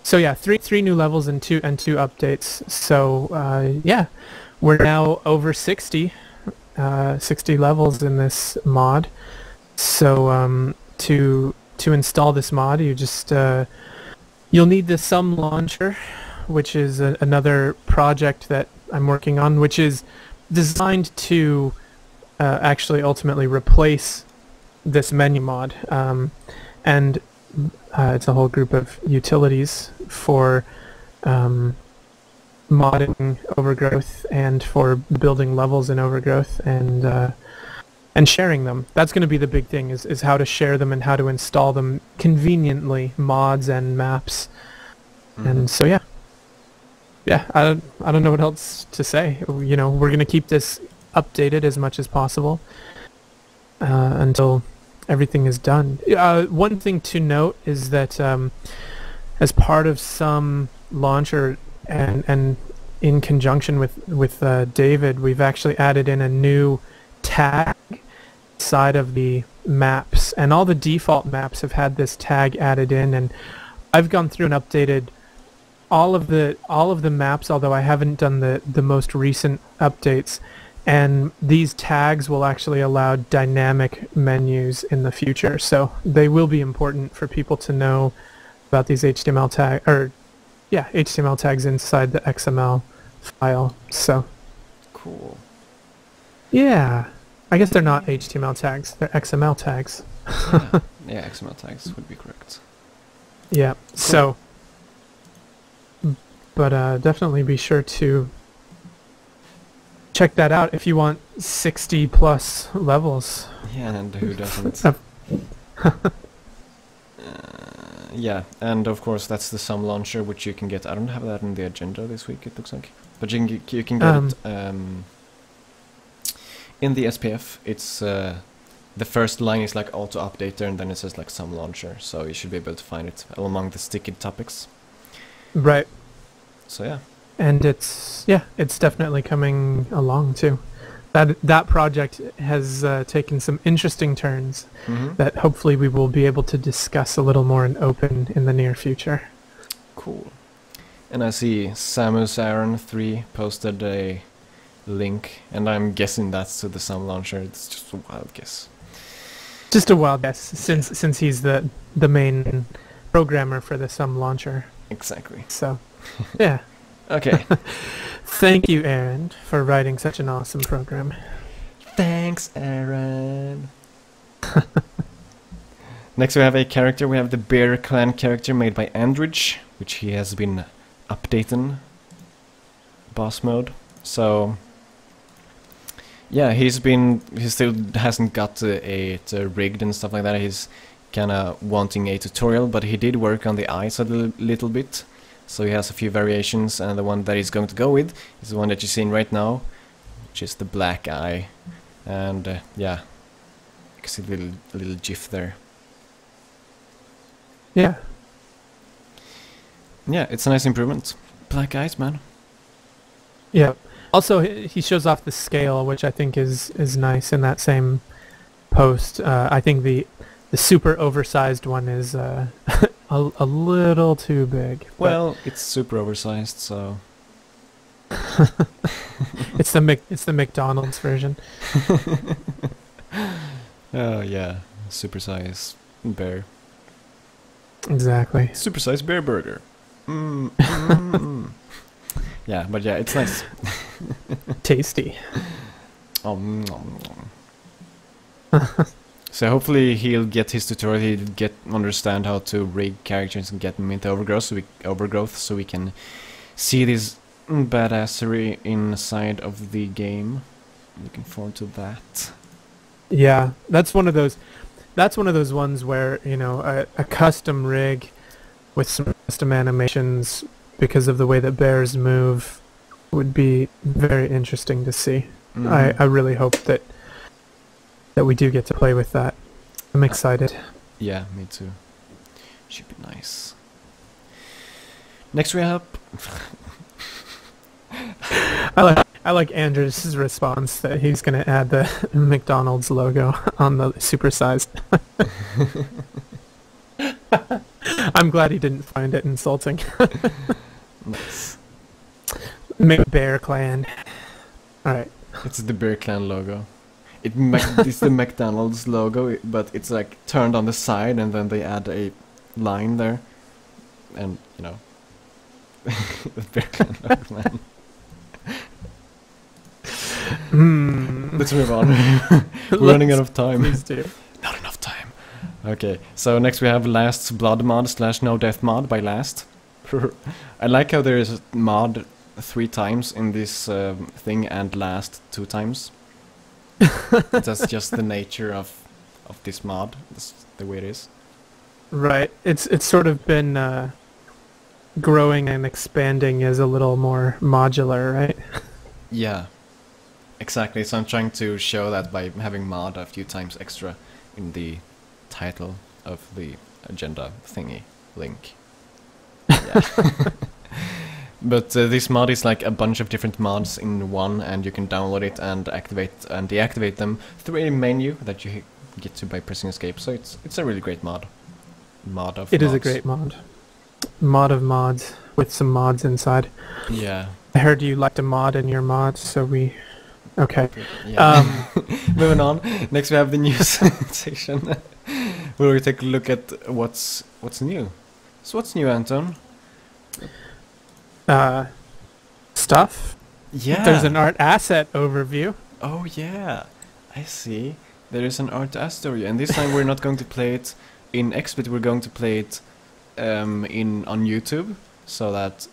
So yeah, three new levels and two updates. So yeah, we're now over 60 levels in this mod. So to install this mod, you just you'll need the Sum launcher, which is another project that I'm working on, which is designed to actually ultimately replace this menu mod, and it's a whole group of utilities for modding Overgrowth and for building levels in Overgrowth and sharing them. That's going to be the big thing, is how to share them and how to install them conveniently, mods and maps. And so yeah, I don't know what else to say. You know, we're going to keep this updated as much as possible until everything is done. One thing to note is that as part of some launcher and in conjunction with David, we've actually added in a new tag side of the maps, and all the default maps have had this tag added in, and I've gone through and updated all of the maps, although I haven't done the most recent updates, And these tags will actually allow dynamic menus in the future. So they will be important for people to know about these HTML HTML tags inside the XML file. So Cool. yeah, I guess they're not HTML tags, they're XML tags. Yeah, yeah, XML tags would be correct. Yeah, so, but definitely be sure to check that out if you want 60 plus levels. Yeah, and who doesn't? Yeah, and of course that's the Sum launcher, which you can get. I don't have that in the agenda this week, it looks like. But you can get it in the SPF. It's the first line is like auto updater, and then it says like Sum launcher, so you should be able to find it among the sticky topics. Right. So yeah. And it's definitely coming along too. That project has taken some interesting turns that hopefully we will be able to discuss a little more in open in the near future. Cool. And I see Samus Aaron 3 posted a link, and I'm guessing that's to the Sum launcher. It's just a wild guess. Just a wild guess, since he's the main programmer for the Sum launcher. Exactly. So, yeah. Okay. Thank you, Aaron, for writing such an awesome program. Thanks, Aaron. Next we have a character. We have the Bear Clan character made by Andridge, which he has been updating boss mode. So yeah, he still hasn't got it rigged and stuff like that. He's kinda wanting a tutorial, but he did work on the eyes a little bit. So he has a few variations, and the one that he's going to go with is the one that you're seeing right now, which is the black eye. And yeah, you can see a little gif there. Yeah. Yeah, it's a nice improvement. Black eyes, man. Yeah. Also, he shows off the scale, which I think is nice in that same post. I think the super oversized one is a little too big. Well, it's super oversized, so it's the McDonald's version. Oh yeah, supersize bear. Exactly. Supersize bear burger. Yeah, but yeah, it's nice. Tasty. So hopefully he'll get his tutorial. He'll understand how to rig characters and get them into Overgrowth, so we can see this badassery inside of the game. Looking forward to that. Yeah, that's one of those ones where, you know, a custom rig with some custom animations because of the way that bears move would be very interesting to see. I really hope that we do get to play with that. I'm excited. Yeah, me too. Should be nice. Next we have I like Andrew's response that he's going to add the McDonald's logo on the supersized. I'm glad he didn't find it insulting. Nice. Bear Clan. Alright. It's the Bear Clan logo. It's the McDonald's logo, but it's like turned on the side, and then they add a line there, and you know, the Bear Clan logo, man. Let's move on. We're running out of time. Please do. Not enough time. Okay, so next we have Last's Blood mod / No Death mod by Last. I like how there is mod 3 times in this thing and Last 2 times. That's just the nature of this mod. That's the way it is. Right. It's sort of been growing and expanding as a little more modular, right? Yeah, exactly. So I'm trying to show that by having mod a few times extra in the title of the agenda thingy link. Yeah. But this mod is like a bunch of different mods in one, and you can download it and activate and deactivate them through a menu that you get to by pressing escape. So it's a really great mod. It is a great mod. Mod of mods with some mods inside. Yeah. I heard you liked a mod in your mod, so we Okay. Yeah. Moving on. Next we have the news section, where we take a look at what's new. So what's new, Anton? Stuff. Yeah. There's an art asset overview. Oh yeah, I see. There is an art asset overview, and this time we're not going to play it in XSplit. We're going to play it on YouTube, so that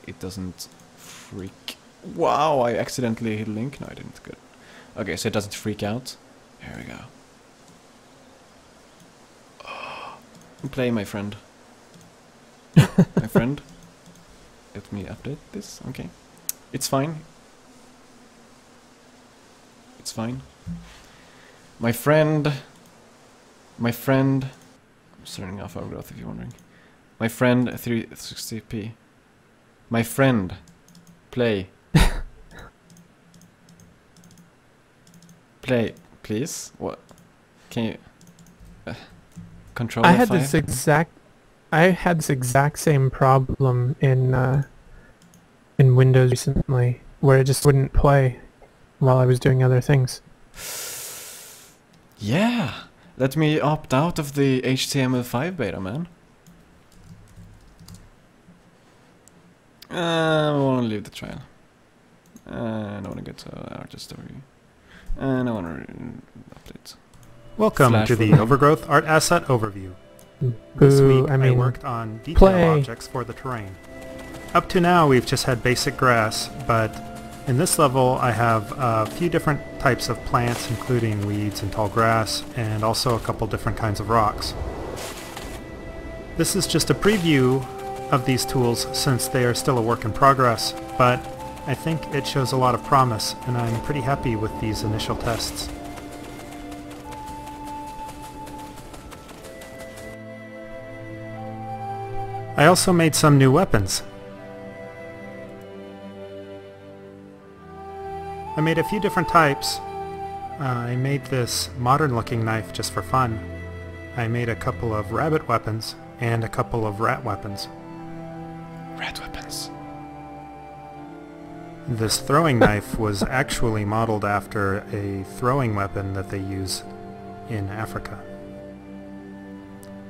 it doesn't freak. Wow! I accidentally hit a link. No, I didn't. Good. Okay, so it doesn't freak out. Here we go. Play, my friend. My friend. Let me update this. Okay. It's fine. It's fine. My friend. I'm turning off Overgrowth if you're wondering. My friend 360p. My friend. Play. Play, please. What? Can you control? I had this exact same problem in Windows recently, where it just wouldn't play while I was doing other things. Yeah. Let me opt out of the HTML5 beta, man. I want to leave the trial. I don't want to get to artist overview. And I want to update. Welcome Flash to the for- Overgrowth Art Asset Overview. This Boo, week I I mean, worked on detail play. objects for the terrain. Up to now we've just had basic grass, but in this level I have a few different types of plants, including weeds and tall grass, and also a couple different kinds of rocks. This is just a preview of these tools since they are still a work in progress, but I think it shows a lot of promise, and I'm pretty happy with these initial tests. I also made some new weapons. I made a few different types. I made this modern looking knife just for fun. I made a couple of rabbit weapons and a couple of rat weapons. Rat weapons. This throwing knife was actually modeled after a throwing weapon that they use in Africa.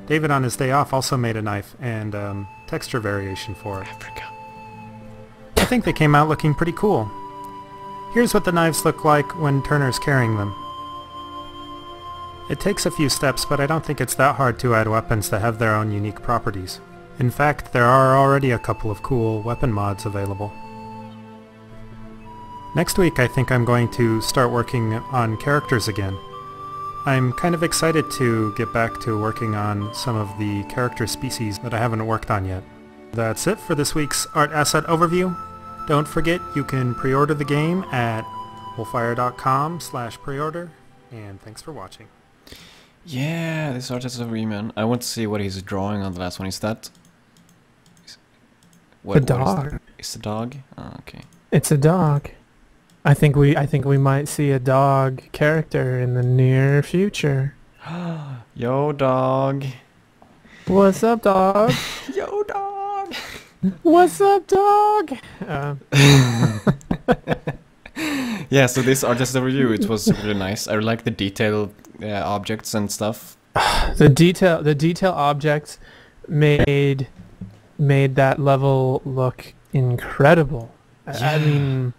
David on his day off also made a knife and texture variation for it. Africa. I think they came out looking pretty cool. Here's what the knives look like when Turner's carrying them. It takes a few steps, but I don't think it's that hard to add weapons that have their own unique properties. In fact, there are already a couple of cool weapon mods available. Next week I think I'm going to start working on characters again. I'm kind of excited to get back to working on some of the character species that I haven't worked on yet. That's it for this week's Art Asset Overview. Don't forget you can pre-order the game at wolfire.com/preorder, and thanks for watching. Yeah, this artist overview, man. I want to see what he's drawing on the last one. Is that... A dog. Is the dog? Oh, okay. It's a dog. I think we might see a dog character in the near future. Yo, dog. What's up, dog? Yo, dog. What's up, dog? Yeah, so this artist overview, it was really nice. I like the detail objects and stuff. The detail objects made that level look incredible. Yeah. I mean,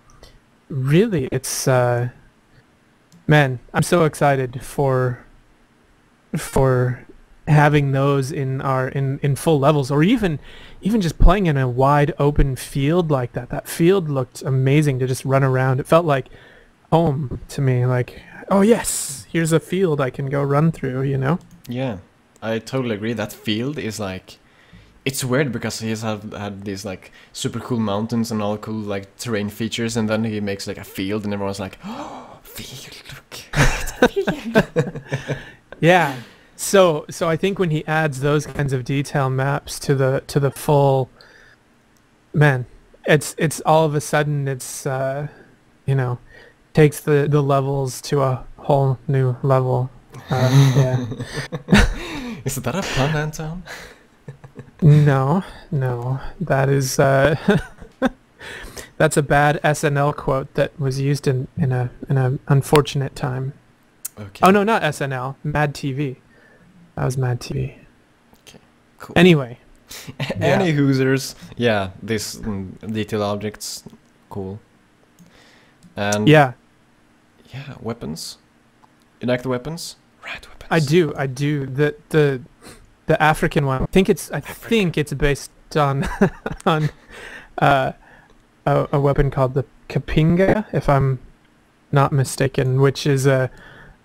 really, it's man, I'm so excited for having those in full levels, or even just playing in a wide open field like that. That field looked amazing to just run around. It felt like home to me, like, oh yes, here's a field I can go run through, you know? Yeah, I totally agree. That field is like... It's weird because he's had these like super cool mountains and all cool like terrain features, and then he makes like a field and everyone's like, oh, field, look. It's a field. Yeah. So I think when he adds those kinds of detail maps to the full, man, it's all of a sudden it's takes the levels to a whole new level. Yeah. Is that a pun, Anton? No, that is That's a bad SNL quote that was used in a unfortunate time. Okay. Oh no, not SNL. Mad TV. That was Mad TV. Okay. Cool. Anyway. Any Hoosers. Yeah, this detail objects, cool. And yeah, weapons. You like the weapons? Right, weapons. I do. The African one. I think it's based on on a weapon called the Kapinga, if I'm not mistaken, which is a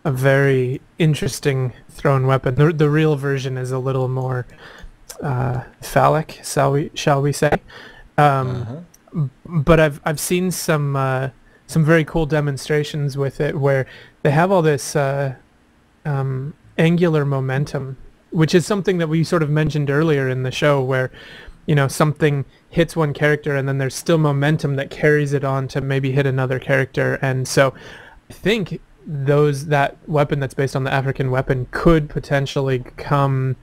very interesting thrown weapon. The real version is a little more phallic, shall we say? But I've seen some very cool demonstrations with it where they have all this angular momentum, which is something that we sort of mentioned earlier in the show, where something hits one character and then there's still momentum that carries it on to maybe hit another character. And so I think that weapon that's based on the African weapon could potentially come,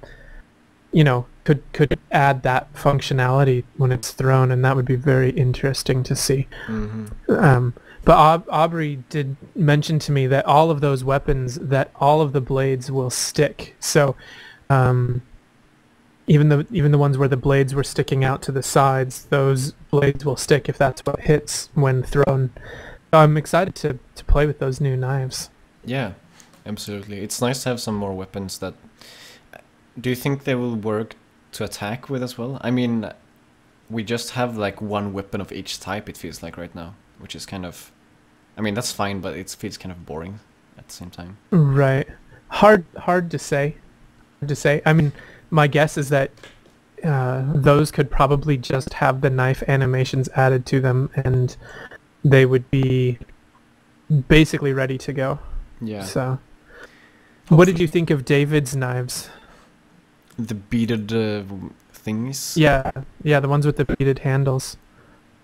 could add that functionality when it's thrown, and that would be very interesting to see. But Aubrey did mention to me that all of those weapons, that all of the blades will stick. So even the ones where the blades were sticking out to the sides, those blades will stick if that's what hits when thrown. So I'm excited to play with those new knives. Yeah, absolutely. It's nice to have some more weapons that... Do you think they will work to attack with as well? I mean, we just have like one weapon of each type, it feels like right now, which is kind of... I mean, that's fine, but it feels kind of boring at the same time. Right. Hard to say. I mean, my guess is that those could probably just have the knife animations added to them, and they would be basically ready to go. Yeah. So, what did you think of David's knives? The beaded things? Yeah, the ones with the beaded handles.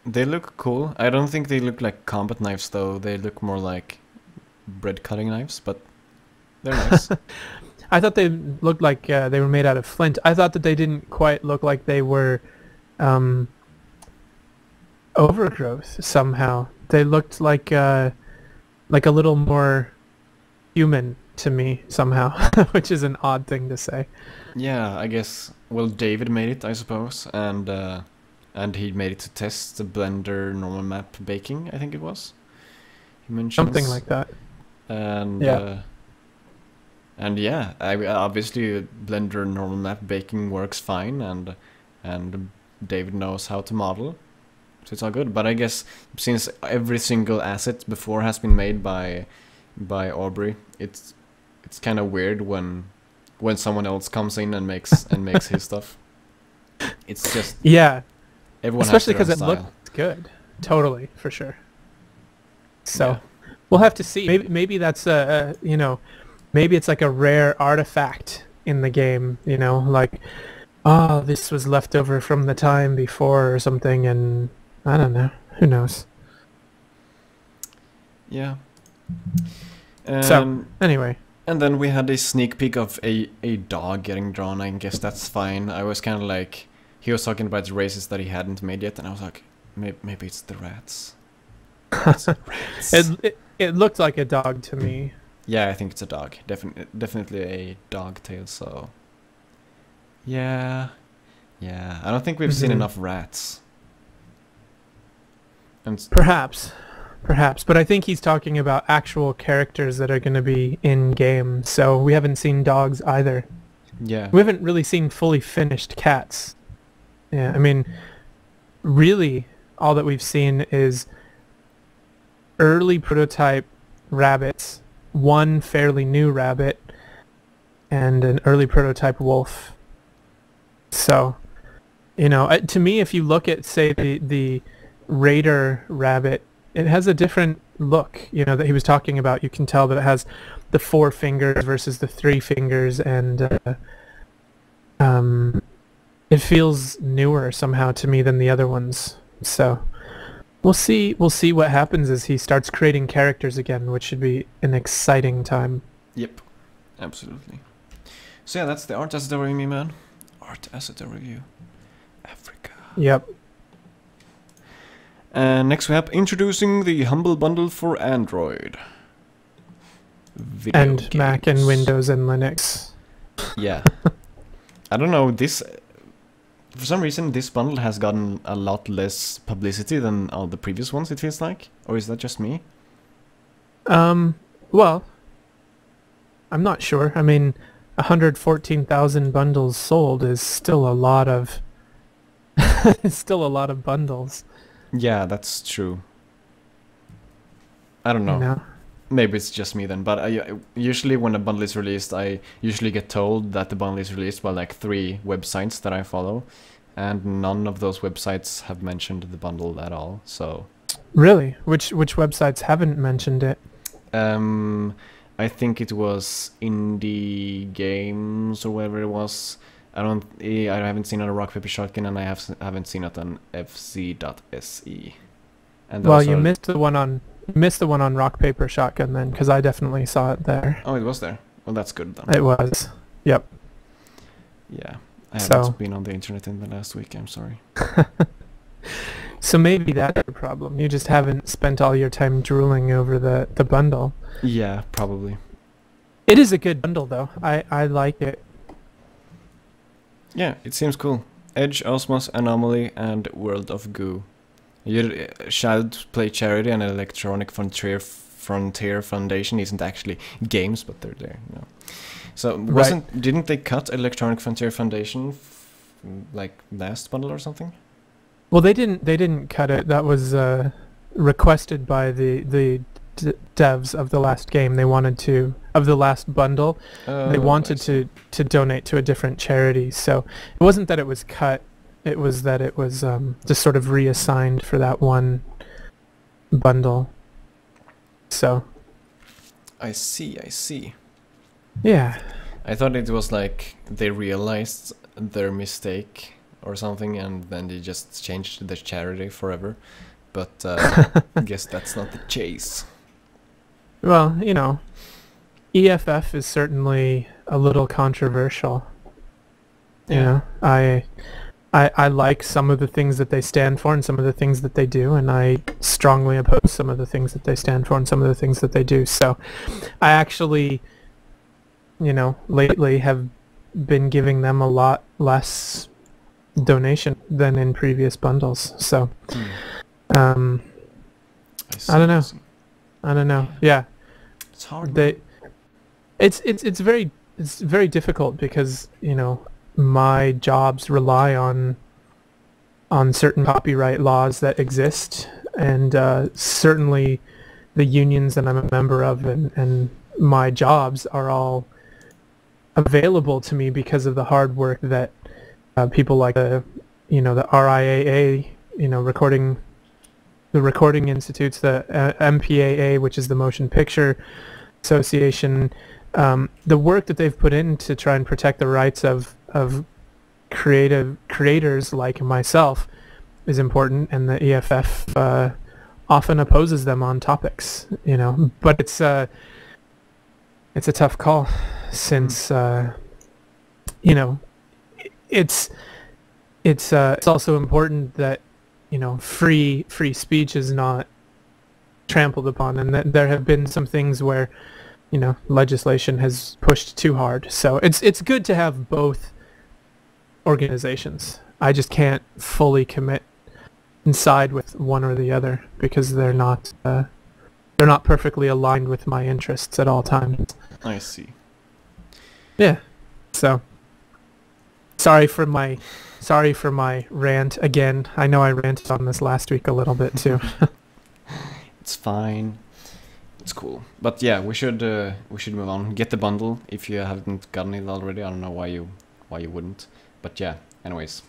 They look cool. I don't think they look like combat knives, though. They look more like bread cutting knives, but they're nice. I thought they looked like they were made out of flint. I thought that they didn't quite look like they were overgrowth somehow. They looked like a little more human to me somehow, which is an odd thing to say. Yeah, I guess. Well, David made it, I suppose, and he made it to test the Blender normal map baking, I think it was. He mentioned something like that. And obviously Blender normal map baking works fine, and David knows how to model, so it's all good. But I guess since every single asset before has been made by Aubrey, it's kind of weird when someone else comes in and makes his stuff. It's just everyone, especially because it looked good, totally, for sure. So we'll have to see. Maybe that's maybe it's like a rare artifact in the game, like, oh, this was left over from the time before or something, and I don't know. Who knows? Yeah. So, anyway. And then we had a sneak peek of a dog getting drawn. I guess that's fine. I was kind of like... He was talking about the races that he hadn't made yet, and I was like, maybe it's the rats. It's the rats. It looked like a dog to me. Yeah, I think it's a dog. Definitely a dog tail, so... Yeah. I don't think we've seen enough rats. And Perhaps, but I think he's talking about actual characters that are going to be in-game, so we haven't seen dogs either. Yeah. We haven't really seen fully finished cats. Yeah, I mean, really, all that we've seen is early prototype rabbits, one fairly new rabbit, and an early prototype wolf. So, to me, if you look at, say, the Raider rabbit, it has a different look, that he was talking about. You can tell that it has the 4 fingers versus the 3 fingers, and it feels newer somehow to me than the other ones. So we'll see what happens as he starts creating characters again, which should be an exciting time. Yep, absolutely. So yeah, that's the art asset review, man. Art asset review. Africa. Yep. And next we have introducing the Humble Bundle for Android. Video And games. Mac and Windows and Linux. Yeah. I don't know, this... For some reason, this bundle has gotten a lot less publicity than all the previous ones, it feels like. Or is that just me? Well, I'm not sure. I mean, 114,000 bundles sold is still a lot of... it's still a lot of bundles. Yeah, that's true. I don't know. You know? Maybe it's just me then, but usually when a bundle is released, I usually get told that the bundle is released by like 3 websites that I follow, and none of those websites have mentioned the bundle at all, so... Really? Which websites haven't mentioned it? I think it was Indie Games or whatever it was. I haven't seen it on Rock Paper Shotgun, and I haven't seen it on fc.se. And well, you missed the one on Rock Paper Shotgun then, because I definitely saw it there. Oh, it was there. Well, that's good then. It was. Yep. Yeah, I haven't been on the internet in the last week. I'm sorry. So maybe that's the problem. You just haven't spent all your time drooling over the bundle. Yeah, probably. It is a good bundle though. I like it. Yeah, it seems cool. Edge, Osmos, Anomaly, and World of Goo. Child Play Charity and Electronic Frontier Foundation isn't actually games, but they're there. You know. So didn't they cut Electronic Frontier Foundation like last bundle or something? Well, they didn't cut it. That was requested by the devs of the last game. They wanted to of the last bundle. They wanted to donate to a different charity. So it wasn't that it was cut. It was that it was just sort of reassigned for that one bundle. So. I see. Yeah. I thought it was like they realized their mistake or something, and then they just changed the charity forever. But I guess that's not the case. Well, you know, EFF is certainly a little controversial. Yeah. You know, I like some of the things that they stand for and some of the things that they do, and I strongly oppose some of the things that they stand for and some of the things that they do. So I actually, you know, lately have been giving them a lot less donation than in previous bundles. So I don't know. Yeah. It's hard. It's very difficult because, you know, my jobs rely on certain copyright laws that exist, and certainly the unions that I'm a member of and my jobs are all available to me because of the hard work that people like the RIAA, you know, the Recording Institutes, the MPAA, which is the Motion Picture Association, the work that they've put in to try and protect the rights of creators like myself is important, and the EFF often opposes them on topics, you know. But it's a tough call, since you know, it's also important that, you know, free speech is not trampled upon, and that there have been some things where, you know, legislation has pushed too hard. So it's good to have both organizations. I just can't fully commit and side with one or the other because they're not perfectly aligned with my interests at all times. I see. Yeah. So sorry for my rant again. I know I ranted on this last week a little bit too. It's fine. It's cool. But yeah, we should move on. Get the bundle if you haven't gotten it already. I don't know why you wouldn't. But yeah, anyways.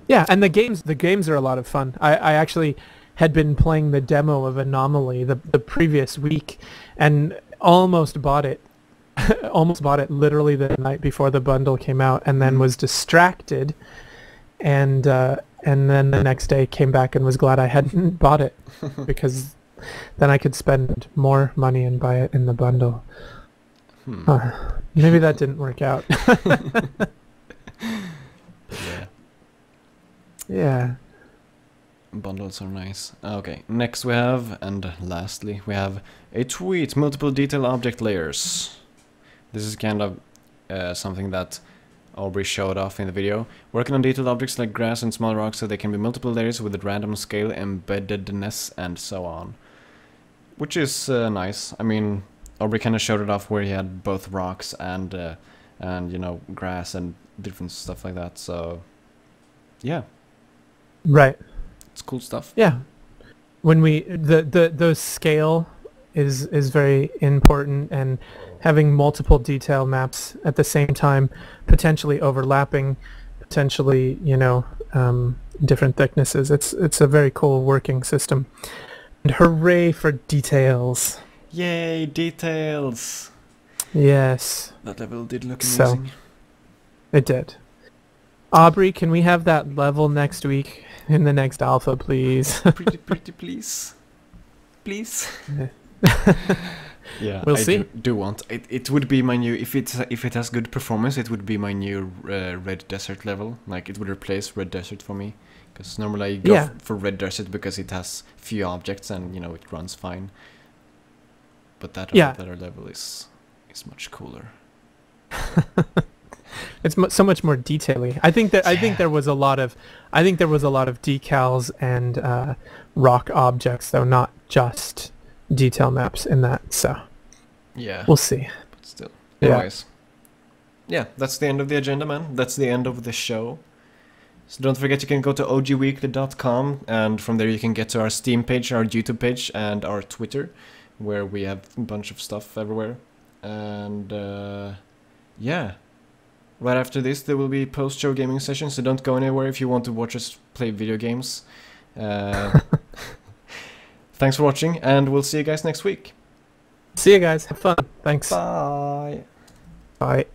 Yeah, and the games are a lot of fun. I actually had been playing the demo of Anomaly the previous week and almost bought it. Almost bought it literally the night before the bundle came out, and then was distracted, and then the next day came back and was glad I hadn't bought it, because then I could spend more money and buy it in the bundle. Maybe that didn't work out. Yeah. Yeah. bundles are nice. Okay, next we have, and lastly, we have a tweet, multiple detail object layers. This is kind of something that Aubrey showed off in the video. Working on detailed objects like grass and small rocks so they can be multiple layers with a random scale, embeddedness, and so on. Which is nice. I mean, Aubrey kind of showed it off where he had both rocks and you know, grass and different stuff like that, so yeah. Right. It's cool stuff. Yeah. When we those scale is very important, and having multiple detail maps at the same time, potentially overlapping, potentially, you know, different thicknesses. It's a very cool working system. And hooray for details. Yay, details. Yes. That level did look amazing. So, it did. Aubrey, can we have that level next week in the next alpha, please? pretty please. Please. Yeah, we'll see. Do want it would be my new, if it has good performance, it would be my new Red Desert level. Like, it would replace Red Desert for me, because normally I go for Red Desert because it has few objects and, you know, it runs fine. But that other level is much cooler. It's so much more detail-y. I think there was a lot of decals and rock objects, though, not just detail maps in that. So yeah, we'll see. But still, anyways, yeah, that's the end of the agenda, man. That's the end of the show. So don't forget, you can go to ogweekly.com, and from there you can get to our Steam page, our YouTube page, and our Twitter, where we have a bunch of stuff everywhere. And yeah. Right after this, there will be post-show gaming sessions, so don't go anywhere if you want to watch us play video games. Thanks for watching, and we'll see you guys next week. See you guys. Have fun. Thanks. Bye. Bye.